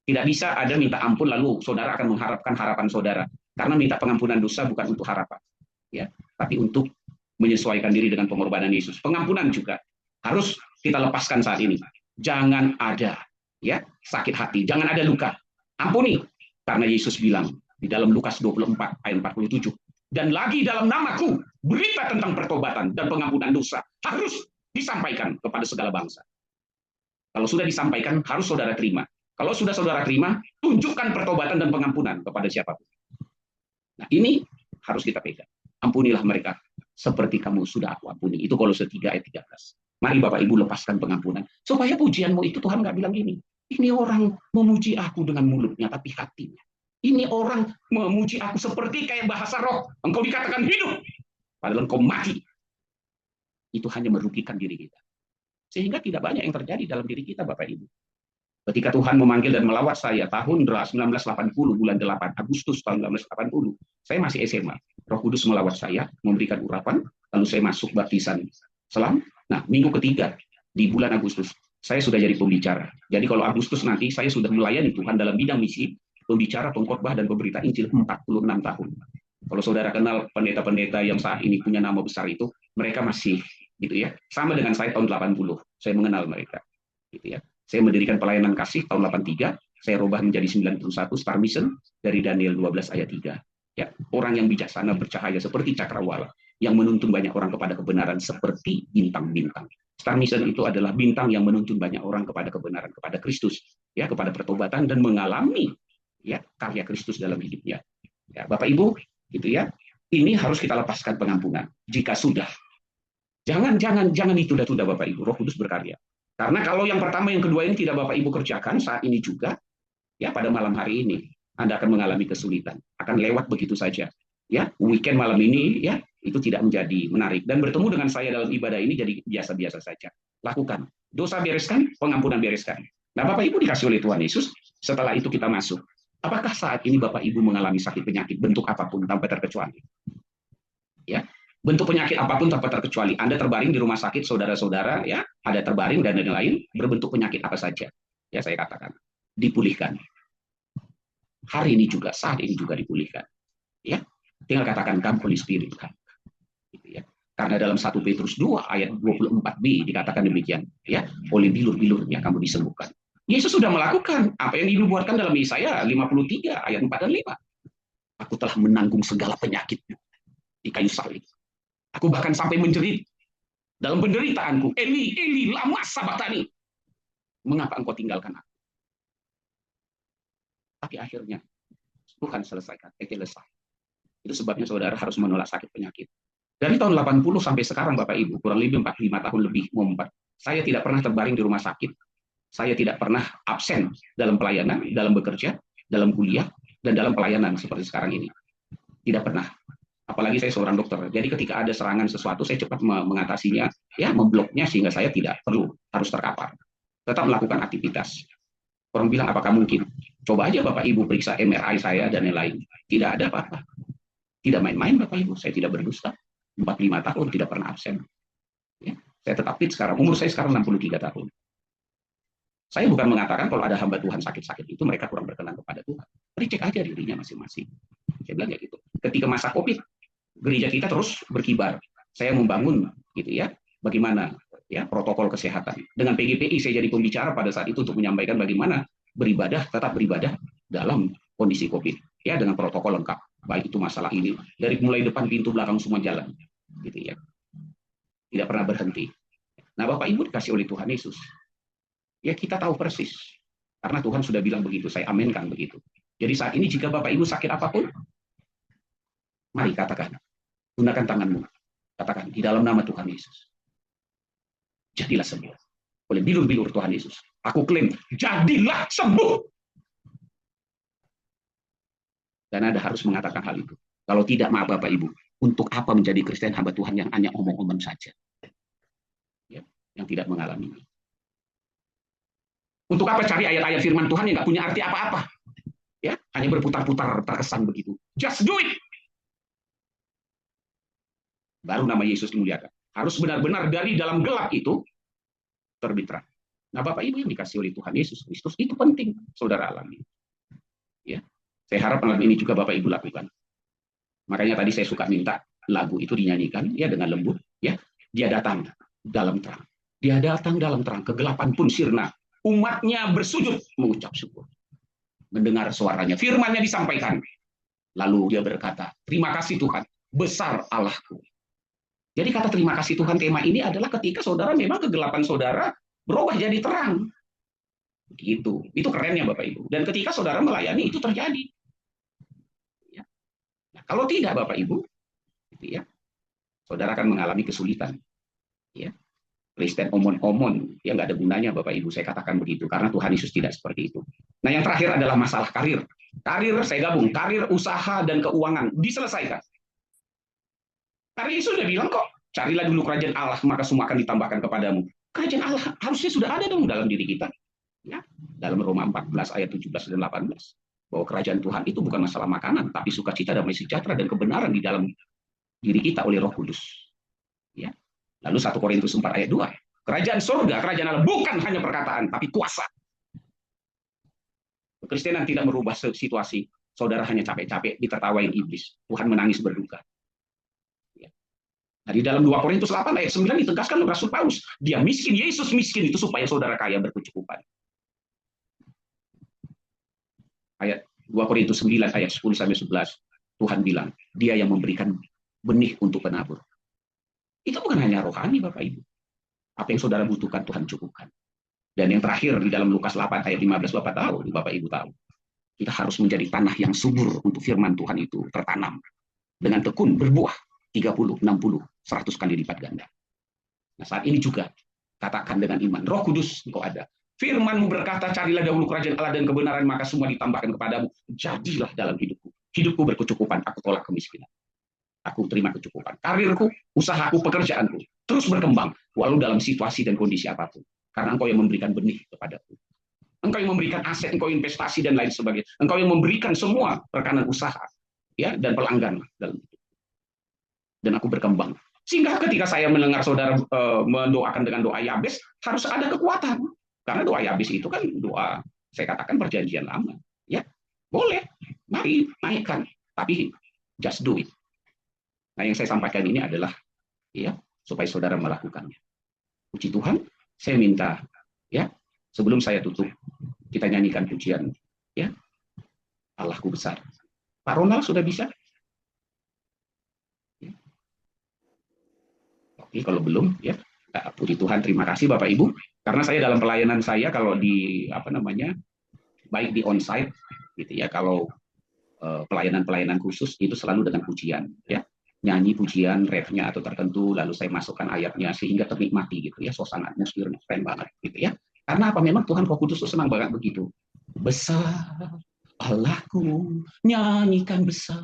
Tidak bisa ada minta ampun lalu saudara akan mengharapkan harapan saudara. Karena minta pengampunan dosa bukan untuk harapan, ya, tapi untuk menyesuaikan diri dengan pengorbanan Yesus. Pengampunan juga harus kita lepaskan saat ini. Jangan ada, ya, sakit hati, jangan ada luka. Ampuni. Karena Yesus bilang di dalam Lukas 24 ayat 47, dan lagi dalam namaku berita tentang pertobatan dan pengampunan dosa harus disampaikan kepada segala bangsa. Kalau sudah disampaikan, harus saudara terima. Kalau sudah saudara terima, tunjukkan pertobatan dan pengampunan kepada siapapun. Nah, ini harus kita pegang. Ampunilah mereka seperti kamu sudah aku ampuni. Itu Kolose 3 ayat 13. Mari Bapak Ibu lepaskan pengampunan. Supaya pujianmu itu Tuhan nggak bilang gini, ini orang memuji aku dengan mulutnya, tapi hatinya. Ini orang memuji aku seperti kayak bahasa roh. Engkau dikatakan hidup, padahal engkau mati. Itu hanya merugikan diri kita. Sehingga tidak banyak yang terjadi dalam diri kita, Bapak Ibu. Ketika Tuhan memanggil dan melawat saya tahun 1980, bulan 8 Agustus tahun 1980, saya masih SMA. Roh Kudus melawat saya, memberikan urapan, lalu saya masuk baptisan selam. Nah, minggu ketiga di bulan Agustus, saya sudah jadi pembicara. Jadi kalau Agustus nanti saya sudah melayani Tuhan dalam bidang misi, pembicara, pengkhotbah, dan pemberita Injil 46 tahun. Kalau saudara kenal pendeta-pendeta yang saat ini punya nama besar itu, mereka masih gitu ya, sama dengan saya tahun 80. Saya mengenal mereka, gitu ya. Saya mendirikan pelayanan kasih tahun 83, saya rubah menjadi 91 Star Mission dari Daniel 12 ayat 3. Ya, orang yang bijaksana bercahaya seperti cakrawala, yang menuntun banyak orang kepada kebenaran seperti bintang-bintang. Star Mission itu adalah bintang yang menuntun banyak orang kepada kebenaran, kepada Kristus, ya, kepada pertobatan dan mengalami, ya, karya Kristus dalam hidupnya. Ya, Bapak Ibu, gitu ya. Ini harus kita lepaskan pengampunan. Jika sudah, jangan ditunda-tunda, Bapak Ibu. Roh Kudus berkarya. Karena kalau yang pertama, yang kedua ini tidak Bapak Ibu kerjakan saat ini juga, ya, pada malam hari ini Anda akan mengalami kesulitan, akan lewat begitu saja. Ya, weekend malam ini, ya, itu tidak menjadi menarik, dan bertemu dengan saya dalam ibadah ini jadi biasa-biasa saja. Lakukan. Dosa bereskan, pengampunan bereskan. Nah, Bapak Ibu dikasih oleh Tuhan Yesus, setelah itu kita masuk. Apakah saat ini Bapak Ibu mengalami sakit penyakit bentuk apapun tanpa terkecuali? Ya. Bentuk penyakit apapun tanpa terkecuali. Anda terbaring di rumah sakit, saudara-saudara, ya, ada terbaring dan lain-lain, berbentuk penyakit apa saja. Ya, saya katakan, dipulihkan. Hari ini juga, saat ini juga dipulihkan. Ya, tinggal katakan, come Holy Spirit. Gitu ya. Karena dalam 1 Petrus 2 ayat 24b dikatakan demikian, ya, oleh bilur-bilurnya kamu disembuhkan. Yesus sudah melakukan apa yang dinubuatkan dalam Yesaya 53 ayat 4 dan 5. Aku telah menanggung segala penyakitmu di kayu salib. Aku bahkan sampai menjerit dalam penderitaanku, Eli, Eli, lama sabachthani. Mengapa engkau tinggalkan aku? Tapi akhirnya Tuhan selesaikan, selesai. Itu sebabnya saudara harus menolak sakit penyakit. Dari tahun 80 sampai sekarang, Bapak Ibu, kurang lebih 45 tahun lebih, saya tidak pernah terbaring di rumah sakit. Saya tidak pernah absen dalam pelayanan, dalam bekerja, dalam kuliah, dan dalam pelayanan seperti sekarang ini. Tidak pernah. Apalagi saya seorang dokter. Jadi ketika ada serangan sesuatu, saya cepat mengatasinya, ya, membloknya sehingga saya tidak perlu harus terkapar. Tetap melakukan aktivitas. Orang bilang, apakah mungkin? Coba aja Bapak Ibu periksa MRI saya dan lain-lain. Tidak ada apa-apa. Tidak main-main Bapak Ibu. Saya tidak berdusta. 45 tahun tidak pernah absen. Ya, saya tetap fit sekarang. Umur saya sekarang 63 tahun. Saya bukan mengatakan kalau ada hamba Tuhan sakit-sakit itu mereka kurang berkenan kepada Tuhan. Cek aja dirinya masing-masing. Saya bilang kayak gitu. ketika masa COVID, gereja kita terus berkibar. Saya membangun gitu ya, bagaimana ya protokol kesehatan. Dengan PGPI saya jadi pembicara pada saat itu untuk menyampaikan bagaimana beribadah, tetap beribadah dalam kondisi COVID ya, dengan protokol lengkap. Baik itu masalah ini dari mulai depan pintu belakang semua jalan gitu ya. Tidak pernah berhenti. Nah, Bapak Ibu dikasih oleh Tuhan Yesus. Ya kita tahu persis. Karena Tuhan sudah bilang begitu, saya aminkan begitu. Jadi saat ini jika Bapak Ibu sakit apapun, mari katakan, gunakan tanganmu. Katakan, di dalam nama Tuhan Yesus. Jadilah sembuh. Oleh bilur-bilur Tuhan Yesus. Aku klaim, jadilah sembuh. Dan Anda harus mengatakan hal itu. Kalau tidak, maaf Bapak Ibu, untuk apa menjadi Kristen hamba Tuhan yang hanya omong-omong saja? Ya, yang tidak mengalami. Untuk apa cari ayat-ayat firman Tuhan yang nggak punya arti apa-apa? Ya, hanya berputar-putar terkesan begitu. Just do it. Baru nama Yesus dimuliakan. Harus benar-benar dari dalam gelap itu terbit terang. Nah, Bapak Ibu yang dikasih oleh Tuhan Yesus Kristus itu penting, saudara alami. Ya, saya harap malam ini juga Bapak Ibu lakukan. Makanya tadi saya suka minta lagu itu dinyanyikan ya dengan lembut. Ya, dia datang dalam terang. Dia datang dalam terang. Kegelapan pun sirna. Umatnya bersujud mengucap syukur. Mendengar suaranya, firman-Nya disampaikan. Lalu dia berkata, terima kasih Tuhan, besar Allahku. Jadi kata terima kasih Tuhan tema ini adalah ketika saudara memang kegelapan saudara berubah jadi terang. Gitu. Itu kerennya Bapak Ibu. Dan ketika saudara melayani itu terjadi. Ya. Nah, kalau tidak Bapak Ibu, gitu ya, saudara akan mengalami kesulitan. Ya. Kristen omon-omon, ya nggak ada gunanya Bapak Ibu, saya katakan begitu, karena Tuhan Yesus tidak seperti itu. Nah yang terakhir adalah masalah karir. Karir, saya gabung, karir, usaha, dan keuangan, diselesaikan. Karena Yesus sudah bilang kok, carilah dulu kerajaan Allah, maka semua akan ditambahkan kepadamu. Kerajaan Allah harusnya sudah ada dong dalam diri kita. Ya, dalam Roma 14 ayat 17 dan 18. Bahwa kerajaan Tuhan itu bukan masalah makanan, tapi sukacita, damai sejahtera, dan kebenaran di dalam diri kita oleh Roh Kudus. Ya. Lalu 1 Korintus 4 ayat 2. Kerajaan surga, kerajaan Allah bukan hanya perkataan, tapi kuasa. Kekristenan tidak merubah situasi. Saudara hanya capek-capek ditertawain iblis. Tuhan menangis berduka. Ya. Nah, di dalam 2 Korintus 8 ayat 9 ditegaskan oleh Rasul Paulus. Dia miskin, Yesus miskin itu supaya saudara kaya berkecukupan. Ayat 2 Korintus 9 ayat 10-11. Tuhan bilang, dia yang memberikan benih untuk penabur. Itu bukan hanya rohani Bapak Ibu. Apa yang saudara butuhkan Tuhan cukupkan. Dan yang terakhir di dalam Lukas 8 ayat 15 Bapak Ibu tahu. Kita harus menjadi tanah yang subur untuk firman Tuhan itu tertanam. Dengan tekun berbuah 30, 60, 100 kali lipat ganda. Nah saat ini juga katakan dengan iman. Roh Kudus engkau ada. Firman-Mu berkata carilah dahulu kerajaan Allah dan kebenaran maka semua ditambahkan kepadamu. Jadilah dalam hidupku. Hidupku berkecukupan. Aku tolak kemiskinan. Aku terima kecukupan. Karirku, usahaku, pekerjaanku terus berkembang walau dalam situasi dan kondisi apapun. Karena engkau yang memberikan benih kepadaku. Engkau yang memberikan aset, engkau investasi dan lain sebagainya. Engkau yang memberikan semua rekanan usaha ya dan pelanggan dalam itu. Dan aku berkembang. Sehingga ketika saya mendengar saudara mendoakan dengan doa Yabes, harus ada kekuatan. Karena doa Yabes itu kan doa, saya katakan perjanjian lama. Ya, boleh. Mari naikkan. Tapi just do it. Nah, yang saya sampaikan ini adalah ya supaya saudara melakukannya. Puji Tuhan, saya minta ya sebelum saya tutup kita nyanyikan pujian ya Allahku besar. Pak Ronald sudah bisa? Ya. Oke, kalau belum ya puji Tuhan, terima kasih Bapak Ibu karena saya dalam pelayanan saya kalau di baik di onsite gitu ya, kalau pelayanan khusus itu selalu dengan pujian ya. Nyanyi pujian, refnya atau tertentu, lalu saya masukkan ayatnya sehingga ternikmati gitu ya, suasana atmosfernya keren banget gitu ya. Karena apa? Memang Tuhan Roh Kudus itu senang banget begitu. Besar Allahku, nyanyikan besar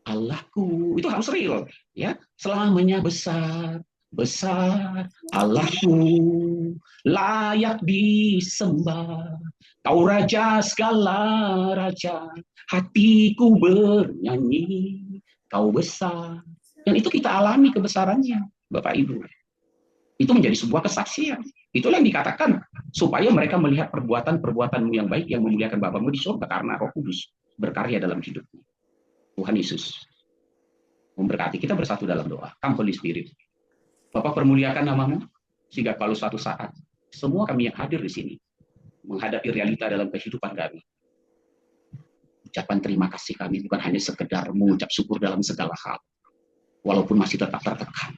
Allahku. Itu harus real ya. Selamanya besar, besar Allahku, layak disembah. Kau raja segala raja, hatiku bernyanyi. Kau besar. Dan itu kita alami kebesarannya, Bapak Ibu. Itu menjadi sebuah kesaksian. Itulah yang dikatakan supaya mereka melihat perbuatan-perbuatanmu yang baik yang memuliakan Bapamu di surga karena Roh Kudus berkarya dalam hidupmu. Tuhan Yesus memberkati. Kita bersatu dalam doa. Come Holy Spirit. Bapa, permuliakan namamu, sehingga kalau suatu saat semua kami yang hadir di sini menghadapi realita dalam kehidupan kami, ucapan terima kasih kami bukan hanya sekedar mengucap syukur dalam segala hal, walaupun masih tetap tertekan.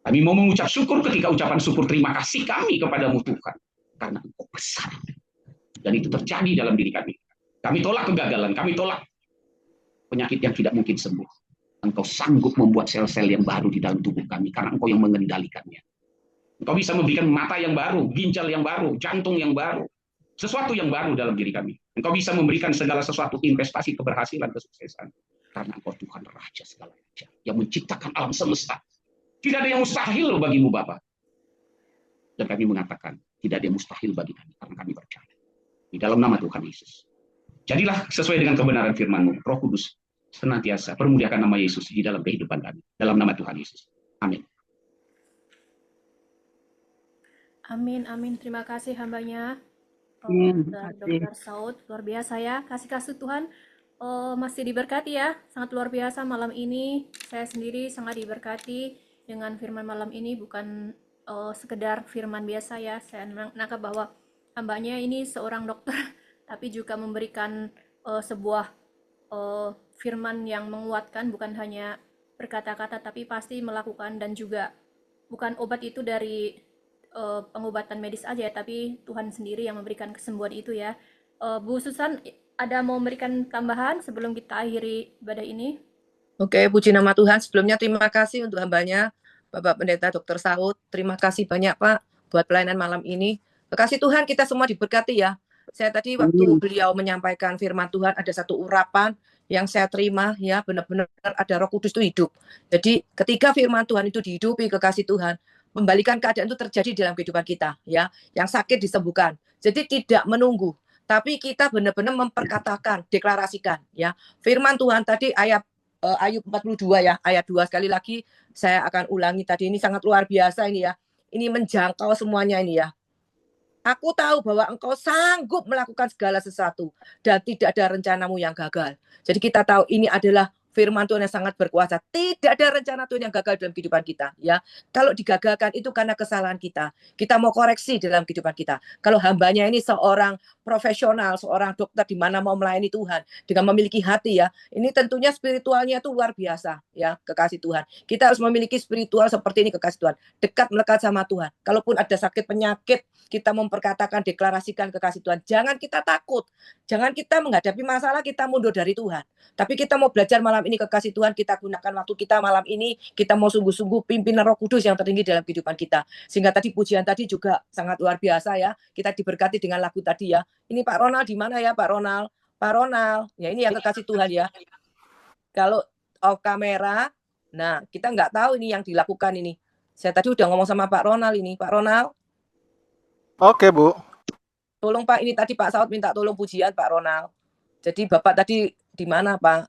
Kami mau mengucap syukur ketika ucapan syukur terima kasih kami kepadamu Tuhan, karena Engkau besar. Dan itu terjadi dalam diri kami. Kami tolak kegagalan, kami tolak penyakit yang tidak mungkin sembuh. Engkau sanggup membuat sel-sel yang baru di dalam tubuh kami, karena Engkau yang mengendalikannya. Engkau bisa memberikan mata yang baru, ginjal yang baru, jantung yang baru, sesuatu yang baru dalam diri kami. Engkau bisa memberikan segala sesuatu, investasi, keberhasilan, kesuksesan. Karena Engkau Tuhan Raja segala raja, yang menciptakan alam semesta. Tidak ada yang mustahil bagimu, Bapa. Dan kami mengatakan, tidak ada yang mustahil bagi kami, karena kami percaya. Di dalam nama Tuhan Yesus. Jadilah sesuai dengan kebenaran firman-Mu, Roh Kudus, senantiasa permuliakan nama Yesus di dalam kehidupan kami. Dalam nama Tuhan Yesus. Amin. Amin, amin. Terima kasih hambanya. Dr. Saud, luar biasa ya. Kasih Tuhan masih diberkati ya. Sangat luar biasa malam ini. Saya sendiri sangat diberkati dengan firman malam ini, bukan sekedar firman biasa ya. Saya menangkap bahwa hambanya ini seorang dokter, tapi juga memberikan sebuah firman yang menguatkan, bukan hanya berkata-kata, tapi pasti melakukan, dan juga bukan obat itu dari pengobatan medis aja, tapi Tuhan sendiri yang memberikan kesembuhan itu ya. Bu Susan, ada mau memberikan tambahan sebelum kita akhiri ibadah ini? Oke, puji nama Tuhan. Sebelumnya terima kasih untuk hambanya, Bapak Pendeta Dr. Saud. Terima kasih banyak, Pak, buat pelayanan malam ini. Kekasih Tuhan, kita semua diberkati ya. Saya tadi waktu beliau menyampaikan firman Tuhan, ada satu urapan yang saya terima ya, benar-benar ada Roh Kudus itu hidup. Jadi ketika firman Tuhan itu dihidupi, kekasih Tuhan, membalikan keadaan itu terjadi dalam kehidupan kita ya. Yang sakit disembuhkan. Jadi tidak menunggu, tapi kita benar-benar memperkatakan, deklarasikan ya. Firman Tuhan tadi Ayub 42 ya, ayat 2, sekali lagi saya akan ulangi tadi, ini sangat luar biasa ini ya. Ini menjangkau semuanya ini ya. Aku tahu bahwa Engkau sanggup melakukan segala sesuatu dan tidak ada rencanamu yang gagal. Jadi kita tahu ini adalah firman Tuhan yang sangat berkuasa. Tidak ada rencana Tuhan yang gagal dalam kehidupan kita ya. Kalau digagalkan itu karena kesalahan kita. Kita mau koreksi dalam kehidupan kita. Kalau hambanya ini seorang profesional, seorang dokter di mana mau melayani Tuhan dengan memiliki hati ya. Ini tentunya spiritualnya itu luar biasa ya, kekasih Tuhan. Kita harus memiliki spiritual seperti ini, kekasih Tuhan. Dekat melekat sama Tuhan. Kalaupun ada sakit penyakit, kita memperkatakan, deklarasikan kekasih Tuhan. Jangan kita takut. Jangan kita menghadapi masalah kita mundur dari Tuhan. Tapi kita mau belajar malam ini, kekasih Tuhan, kita gunakan waktu kita malam ini, kita mau sungguh-sungguh pimpinan Roh Kudus yang tertinggi dalam kehidupan kita. Sehingga tadi pujian tadi juga sangat luar biasa ya. Kita diberkati dengan lagu tadi ya. Ini Pak Ronald di mana ya, Pak Ronald? Pak Ronald, ya ini yang kekasih Tuhan ya. Kalau off kamera, nah kita nggak tahu ini yang dilakukan ini. Saya tadi udah ngomong sama Pak Ronald ini, Pak Ronald. Oke, Bu. Tolong Pak, ini tadi Pak Saud minta tolong pujian Pak Ronald. Jadi Bapak tadi di mana Pak?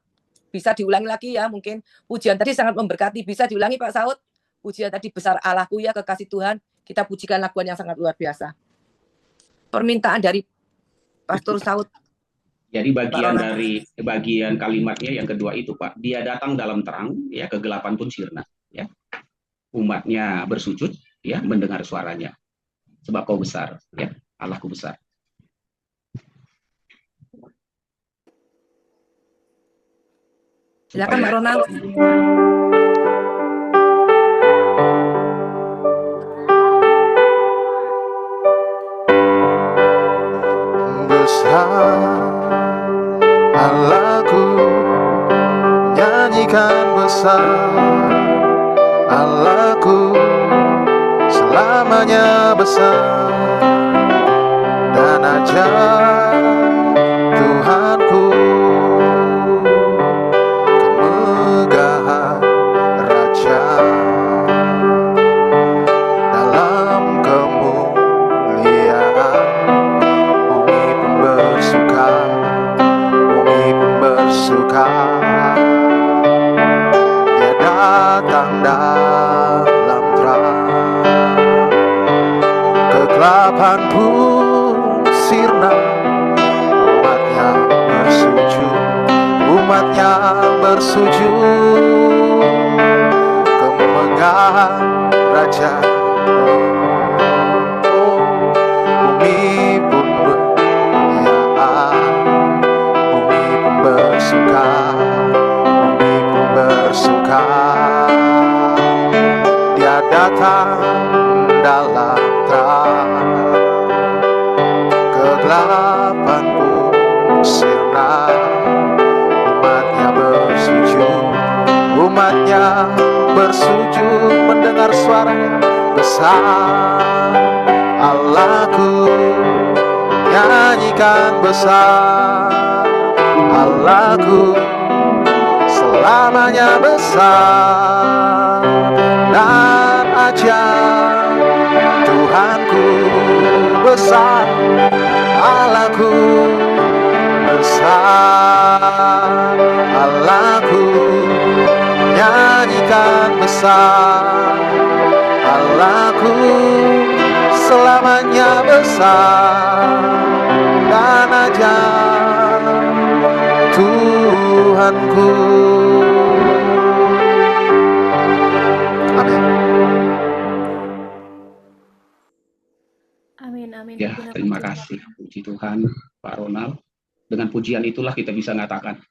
Bisa diulangi lagi ya mungkin. Pujian tadi sangat memberkati. Bisa diulangi Pak Saud? Pujian tadi besar Allahku ya, kekasih Tuhan. Kita pujikan laguan yang sangat luar biasa. Permintaan dari Pastor Saud. Jadi bagian kalimatnya yang kedua itu Pak. Dia datang dalam terang, ya, kegelapan pun sirna. Ya. Umatnya bersujud, ya, mendengar suaranya. Sebab Kau besar, ya, Allahku besar. Silakan Pak Ronald. Besar Allahku, nyanyikan besar Allahku, selamanya besar dan ajaib Tuhanku. Kemegahan Raja dalam kemuliaan, bumi pun bersuka, bumi pun bersuka. Dia datang dalam terang, kegelapan pun sirna. Umatnya bersujud, umatnya bersujud. Sang Raja. Oh, bumi pun beriaan, bumi pun bersuka, bumi pun bersuka. Dia datang dalam terang, kegelapan pun sirna. Umatnya bersujud, umatnya bersujud mendengar suaranya besar. Allahku, nyanyikan besar. Allahku selamanya besar dan ajaib. Tuhanku besar, Allahku besar. Allahku nyanyikan besar. Allahku selamanya besar dan ajaib. Tuhanku. Amin. Amin, amin. Ya, terima kasih. Puji Tuhan, Pak Ronald. Dengan pujian itulah kita bisa mengatakan,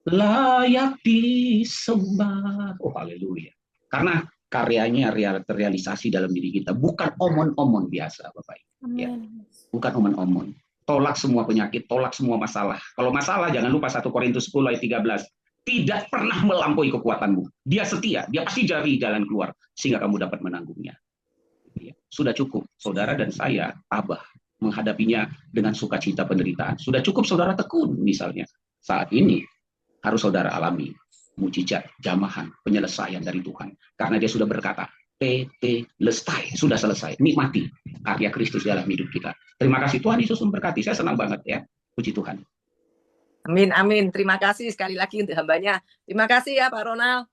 layak disembah. Oh, haleluya. Karena karyanya terrealisasi dalam diri kita. Bukan omon-omon biasa, Bapak Ibu. Ya, Amin. bukan omon-omon. Tolak semua penyakit, tolak semua masalah. Kalau masalah, jangan lupa 1 Korintus 10 ayat 13. Tidak pernah melampaui kekuatanmu. Dia setia, dia pasti cari jalan keluar. Sehingga kamu dapat menanggungnya. Ya, sudah cukup, saudara dan saya tabah menghadapinya dengan sukacita penderitaan. Sudah cukup saudara tekun misalnya. Saat ini harus saudara alami mujizat, jamahan, penyelesaian dari Tuhan. Karena dia sudah berkata, tetelestai, sudah selesai. Nikmati karya Kristus dalam hidup kita. Terima kasih, Tuhan Yesus memberkati. Saya senang banget ya. Puji Tuhan. Amin, amin. Terima kasih sekali lagi untuk hambanya. Terima kasih ya Pak Ronald.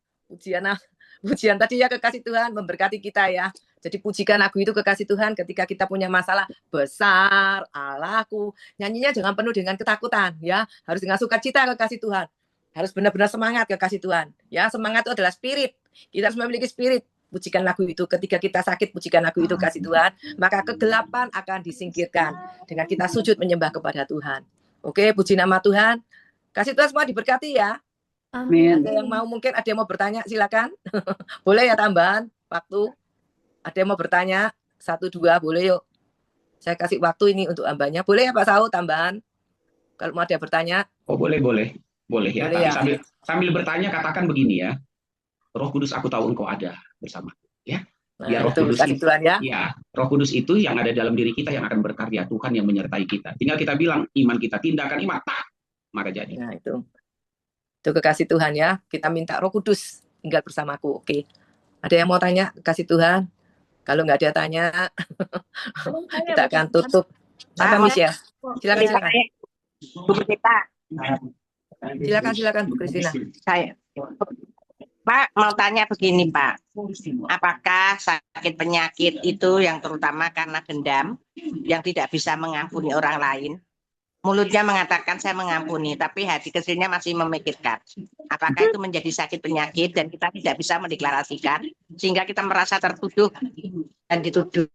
Pujian tadi ya kekasih Tuhan memberkati kita ya. Jadi pujikan lagu itu kekasih Tuhan ketika kita punya masalah besar, Allahku. Nyanyinya jangan penuh dengan ketakutan ya. Harus dengan sukacita kekasih Tuhan. Harus benar-benar semangat kekasih Tuhan. Ya, semangat itu adalah spirit. Kita harus memiliki spirit. Pujikan lagu itu. Ketika kita sakit, pujikan lagu itu kasih Tuhan. Maka kegelapan akan disingkirkan. Dengan kita sujud menyembah kepada Tuhan. Oke, puji nama Tuhan. Kasih Tuhan semua diberkati ya. Amin. Ada yang mau mungkin ada yang mau bertanya silakan. Boleh ya tambahan waktu. Ada yang mau bertanya 1, 2 boleh yuk. Saya kasih waktu ini untuk hambanya. Boleh ya Pak Sau tambahan. Kalau mau ada bertanya. Oh boleh ya. Boleh Tapi ya. sambil bertanya katakan begini ya. Roh Kudus aku tahu engkau ada bersama. Ya. Ya, Nah, Roh itu Kudus kasih itu, Tuhan ya. ya, Roh Kudus itu yang ada dalam diri kita yang akan berkarya, Tuhan yang menyertai kita. Tinggal kita bilang iman kita, tindakan iman, tak, maka jadi. Nah, itu kekasih Tuhan ya. Kita minta Roh Kudus tinggal bersamaku. Oke. Ada yang mau tanya kekasih Tuhan? Kalau nggak ada tanya, kita akan tutup. Apa Miss ya? Silakan. Bu Kristina. Silakan Bu Kristina. Saya, Pak, mau tanya begini, Pak. Apakah sakit penyakit itu yang terutama karena dendam, yang tidak bisa mengampuni orang lain? Mulutnya mengatakan saya mengampuni, tapi hati kecilnya masih memikirkan. Apakah itu menjadi sakit penyakit dan kita tidak bisa mendeklarasikan, sehingga kita merasa tertuduh dan dituduh.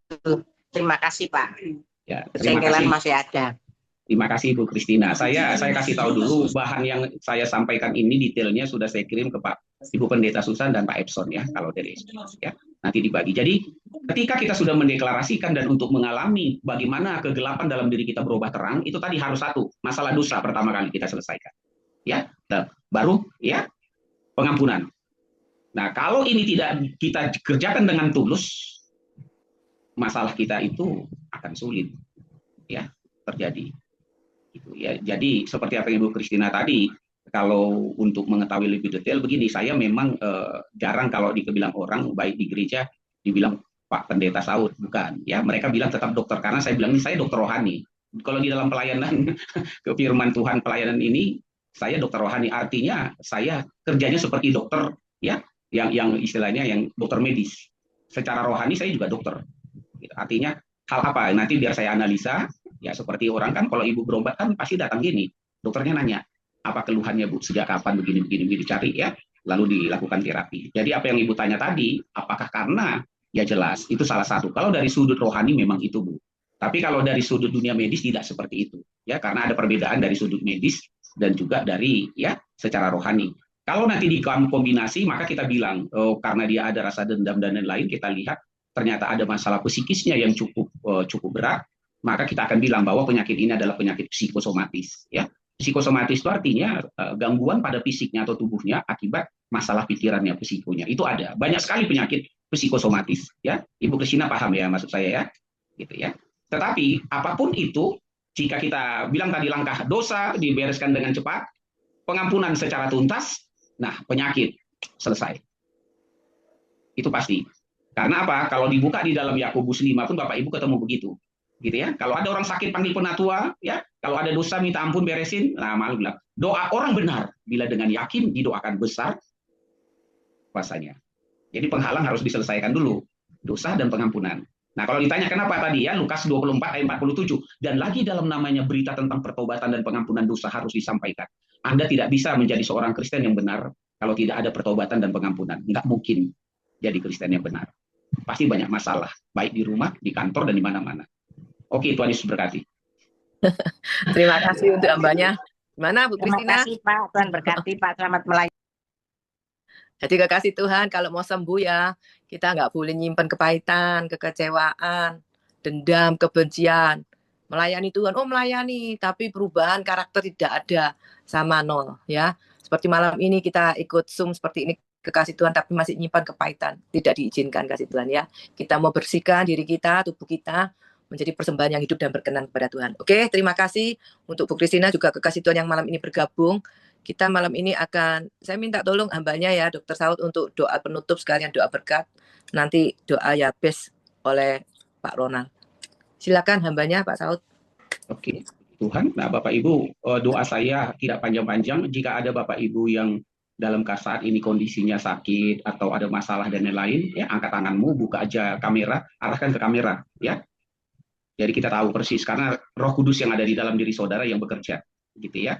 Terima kasih, Pak. Ya, terima Kesengkelan kasih. masih ada. Terima kasih Bu Kristina. Saya kasih tahu dulu bahan yang saya sampaikan ini detailnya sudah saya kirim ke Pak Ibu Pendeta Susan dan Pak Epson ya kalau dari ya nanti dibagi. Jadi ketika kita sudah mendeklarasikan dan untuk mengalami bagaimana kegelapan dalam diri kita berubah terang, itu tadi harus satu masalah dosa pertama kali kita selesaikan. Ya, dan baru ya pengampunan. Nah kalau ini tidak kita kerjakan dengan tulus, masalah kita itu akan sulit ya terjadi. Ya, jadi seperti apa Ibu Kristina tadi, kalau untuk mengetahui lebih detail begini, saya memang jarang kalau dibilang orang baik di gereja dibilang Pak Pendeta Saud, bukan. Ya, mereka bilang tetap dokter karena saya bilang ini saya dokter rohani. Kalau di dalam pelayanan ke firman Tuhan pelayanan ini saya dokter rohani, artinya saya kerjanya seperti dokter ya, yang istilahnya yang dokter medis. Secara rohani saya juga dokter. Artinya hal apa? Nanti biar saya analisa. Ya seperti orang kan kalau ibu berobat kan pasti datang gini, dokternya nanya apa keluhannya Bu, sejak kapan begini cari ya. lalu dilakukan terapi. Jadi apa yang Ibu tanya tadi, apakah karena, ya jelas itu salah satu. Kalau dari sudut rohani memang itu, Bu. Tapi kalau dari sudut dunia medis tidak seperti itu, ya, karena ada perbedaan dari sudut medis dan juga dari, ya, secara rohani. Kalau nanti dikombinasi, maka kita bilang, oh, karena dia ada rasa dendam dan lain-lain, kita lihat ternyata ada masalah psikisnya yang cukup berat, maka kita akan bilang bahwa penyakit ini adalah penyakit psikosomatis, ya. Psikosomatis itu artinya gangguan pada fisiknya atau tubuhnya akibat masalah pikirannya, psikonya. Itu ada banyak sekali penyakit psikosomatis, ya. Ibu Kristina paham ya maksud saya, ya, gitu ya. Tetapi apapun itu, jika kita bilang tadi langkah dosa dibereskan dengan cepat, pengampunan secara tuntas, nah penyakit selesai. Itu pasti. Karena apa? Kalau dibuka di dalam Yakobus 5 pun Bapak Ibu ketemu begitu. Gitu ya. Kalau ada orang sakit panggil penatua, ya. Kalau ada dosa minta ampun beresin, nah malu bilang, doa orang benar bila dengan yakin didoakan besar kuasanya. Jadi penghalang harus diselesaikan dulu, dosa dan pengampunan. Nah, kalau ditanya kenapa tadi, ya, Lukas 24 ayat 47, dan lagi dalam namanya berita tentang pertobatan dan pengampunan dosa harus disampaikan. Anda tidak bisa menjadi seorang Kristen yang benar kalau tidak ada pertobatan dan pengampunan. Nggak mungkin jadi Kristen yang benar. Pasti banyak masalah, baik di rumah, di kantor, dan di mana-mana. Oke, Tuhan Yesus berkati. Terima kasih untuk hambanya. Gimana Bu Terima Kristina? kasih Pak, Tuhan berkati Pak, selamat melayani. Jadi kekasih Tuhan, kalau mau sembuh ya, kita nggak boleh nyimpen kepahitan, kekecewaan, dendam, kebencian. Melayani Tuhan, oh melayani, tapi perubahan karakter tidak ada, sama nol, ya. Seperti malam ini kita ikut Zoom seperti ini, kekasih Tuhan, tapi masih nyimpan kepahitan, tidak diizinkan kasih Tuhan, ya. Kita mau bersihkan diri kita, tubuh kita, menjadi persembahan yang hidup dan berkenan kepada Tuhan. Oke, terima kasih untuk Bu Kristina, juga kekasih Tuhan yang malam ini bergabung. Kita malam ini akan, saya minta tolong hambanya ya, Dokter Saud, untuk doa penutup sekalian doa berkat. Nanti doa yabes oleh Pak Ronald. Silakan hambanya Pak Saud. Oke, Tuhan. Nah, Bapak Ibu, doa saya tidak panjang-panjang. Jika ada Bapak Ibu yang dalam saat ini kondisinya sakit atau ada masalah dan lain-lain, ya, angkat tanganmu, buka aja kamera, arahkan ke kamera, ya. Jadi kita tahu persis karena Roh Kudus yang ada di dalam diri saudara yang bekerja, gitu ya.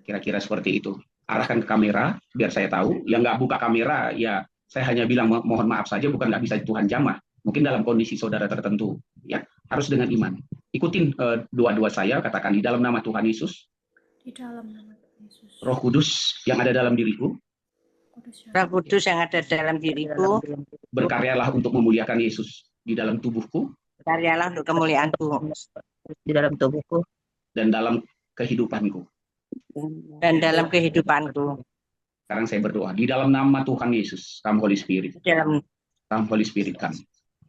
Kira-kira seperti itu. Arahkan ke kamera biar saya tahu. Yang nggak buka kamera, ya saya hanya bilang mohon maaf saja, bukan nggak bisa Tuhan jamah. Mungkin dalam kondisi saudara tertentu, ya, harus dengan iman. Ikutin doa-doa saya, katakan di dalam nama Tuhan Yesus. Di dalam nama Tuhan Yesus. Roh Kudus yang ada dalam diriku, Roh Kudus yang ada dalam diriku, berkaryalah untuk memuliakan Yesus di dalam tubuhku karyalah untuk kemuliaanku Di dalam tubuhku. dan dalam kehidupanku. dan dalam kehidupanku. Sekarang saya berdoa di dalam nama Tuhan Yesus, come Holy Spirit, Dalam come Holy Spirit, come.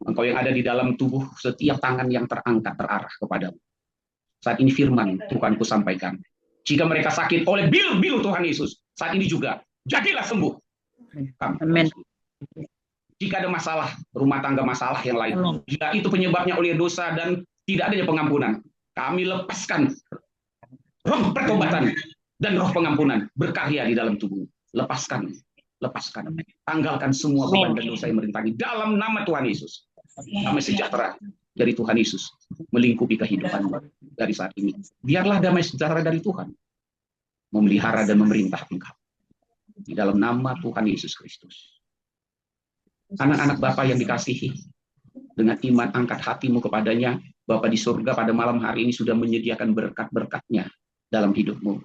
Engkau yang ada di dalam tubuh, setiap tangan yang terangkat terarah kepadamu. Saat ini firman Tuhan ku sampaikan. Jika mereka sakit oleh bil Tuhan Yesus, saat ini juga jadilah sembuh. Amin. Jika ada masalah rumah tangga, masalah yang lain, jika itu penyebabnya oleh dosa dan tidak adanya pengampunan, kami lepaskan roh pertobatan dan roh pengampunan berkarya di dalam tubuh. Lepaskan, tanggalkan semua beban dan dosa yang merintangi dalam nama Tuhan Yesus. Damai sejahtera dari Tuhan Yesus melingkupi kehidupan dari saat ini. Biarlah damai sejahtera dari Tuhan memelihara dan memerintah engkau di dalam nama Tuhan Yesus Kristus. Anak-anak Bapa yang dikasihi, dengan iman angkat hatimu kepadanya. Bapa di surga pada malam hari ini sudah menyediakan berkat-berkatnya dalam hidupmu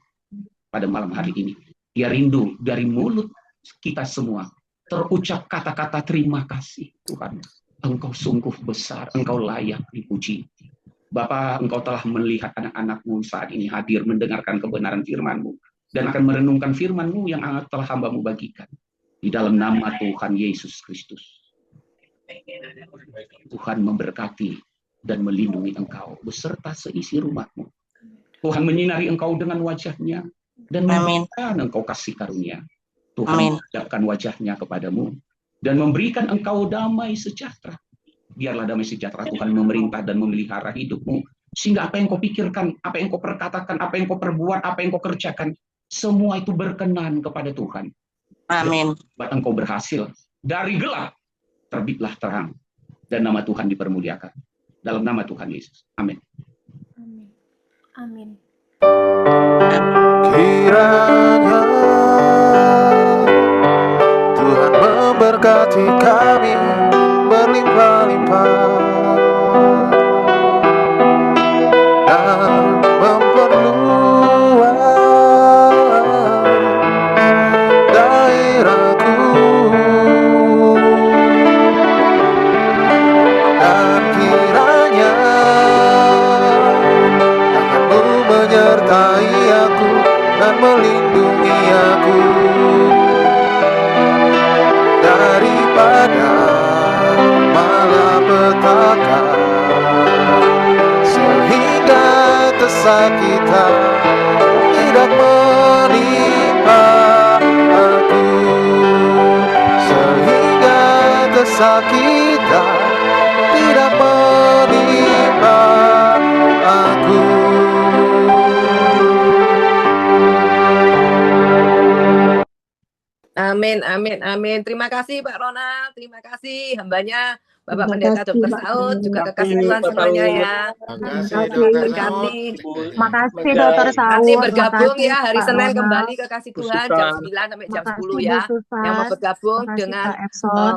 pada malam hari ini. Dia rindu dari mulut kita semua terucap kata-kata terima kasih Tuhan. Engkau sungguh besar, engkau layak dipuji. Bapa, engkau telah melihat anak-anakmu saat ini hadir mendengarkan kebenaran firman-Mu dan akan merenungkan firman-Mu yang telah hamba-Mu bagikan. Di dalam nama Tuhan Yesus Kristus. Tuhan memberkati dan melindungi engkau beserta seisi rumahmu. Tuhan menyinari engkau dengan wajahnya dan memberikan engkau kasih karunia. Tuhan menghadapkan wajahnya kepadamu dan memberikan engkau damai sejahtera. Biarlah damai sejahtera Tuhan memerintah dan memelihara hidupmu. Sehingga apa yang kau pikirkan, apa yang kau perkatakan, apa yang kau perbuat, apa yang kau kerjakan, semua itu berkenan kepada Tuhan. Amin. Buat engkau berhasil. Dari gelap terbitlah terang. Dan nama Tuhan dipermuliakan. Dalam nama Tuhan Yesus. Amin. Amin. Kiranya memberkati kami berlimpah-limpah dan memperluas daerahku, dan kiranya tanganmu menyertai aku dan melindungi aku daripada malapetaka, sehingga kesakitan tidak menimpa aku, sehingga kesakitan tidak menimpa aku. Amin, amin, amin. Terima kasih Pak Ronald, terima kasih hambanya Bapak Terima Pendeta kasih, Dr. Pak Saud, juga Saud. kekasih Tuhan Pak semuanya Saud. ya. Terima kasih Terima Dr. Berkati. Saud. Makasih Dr. Nanti Saud, bergabung makasih ya hari Pak Senin Ronald, kembali ke Kasih Bu Tuhan jam Susan. 9 sampai jam 10 makasih Bu ya. Yang mau Susat, bergabung makasih dengan Pak Epson.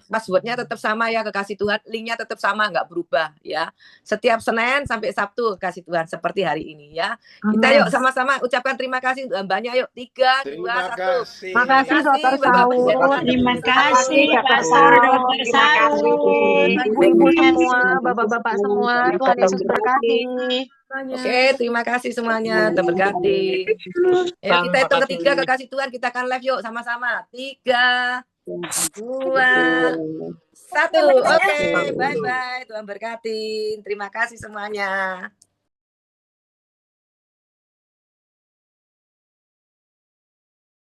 passwordnya tetap sama ya, Kekasih Tuhan, linknya tetap sama, nggak berubah ya. Setiap Senin sampai Sabtu Kasih Tuhan seperti hari ini ya. Kita yuk Amin. sama-sama ucapkan terima kasih untuk hambanya yuk. 3, 2, 1. Makasih Dr. Bapak Pendeta. Saud. Terima kasih Dr. Pak Saud. Dr. Terima kasih Saud. ibu-ibu semua, bapak-bapak semua. Tuhan Yesus berkati. Oke, terima kasih semuanya. Tuhan berkati. Ayo kita hitung ketiga Kekasih Tuhan, kita akan live yuk sama-sama. 3, 2, 1. Oke, bye-bye. Tuhan berkati. Terima kasih semuanya.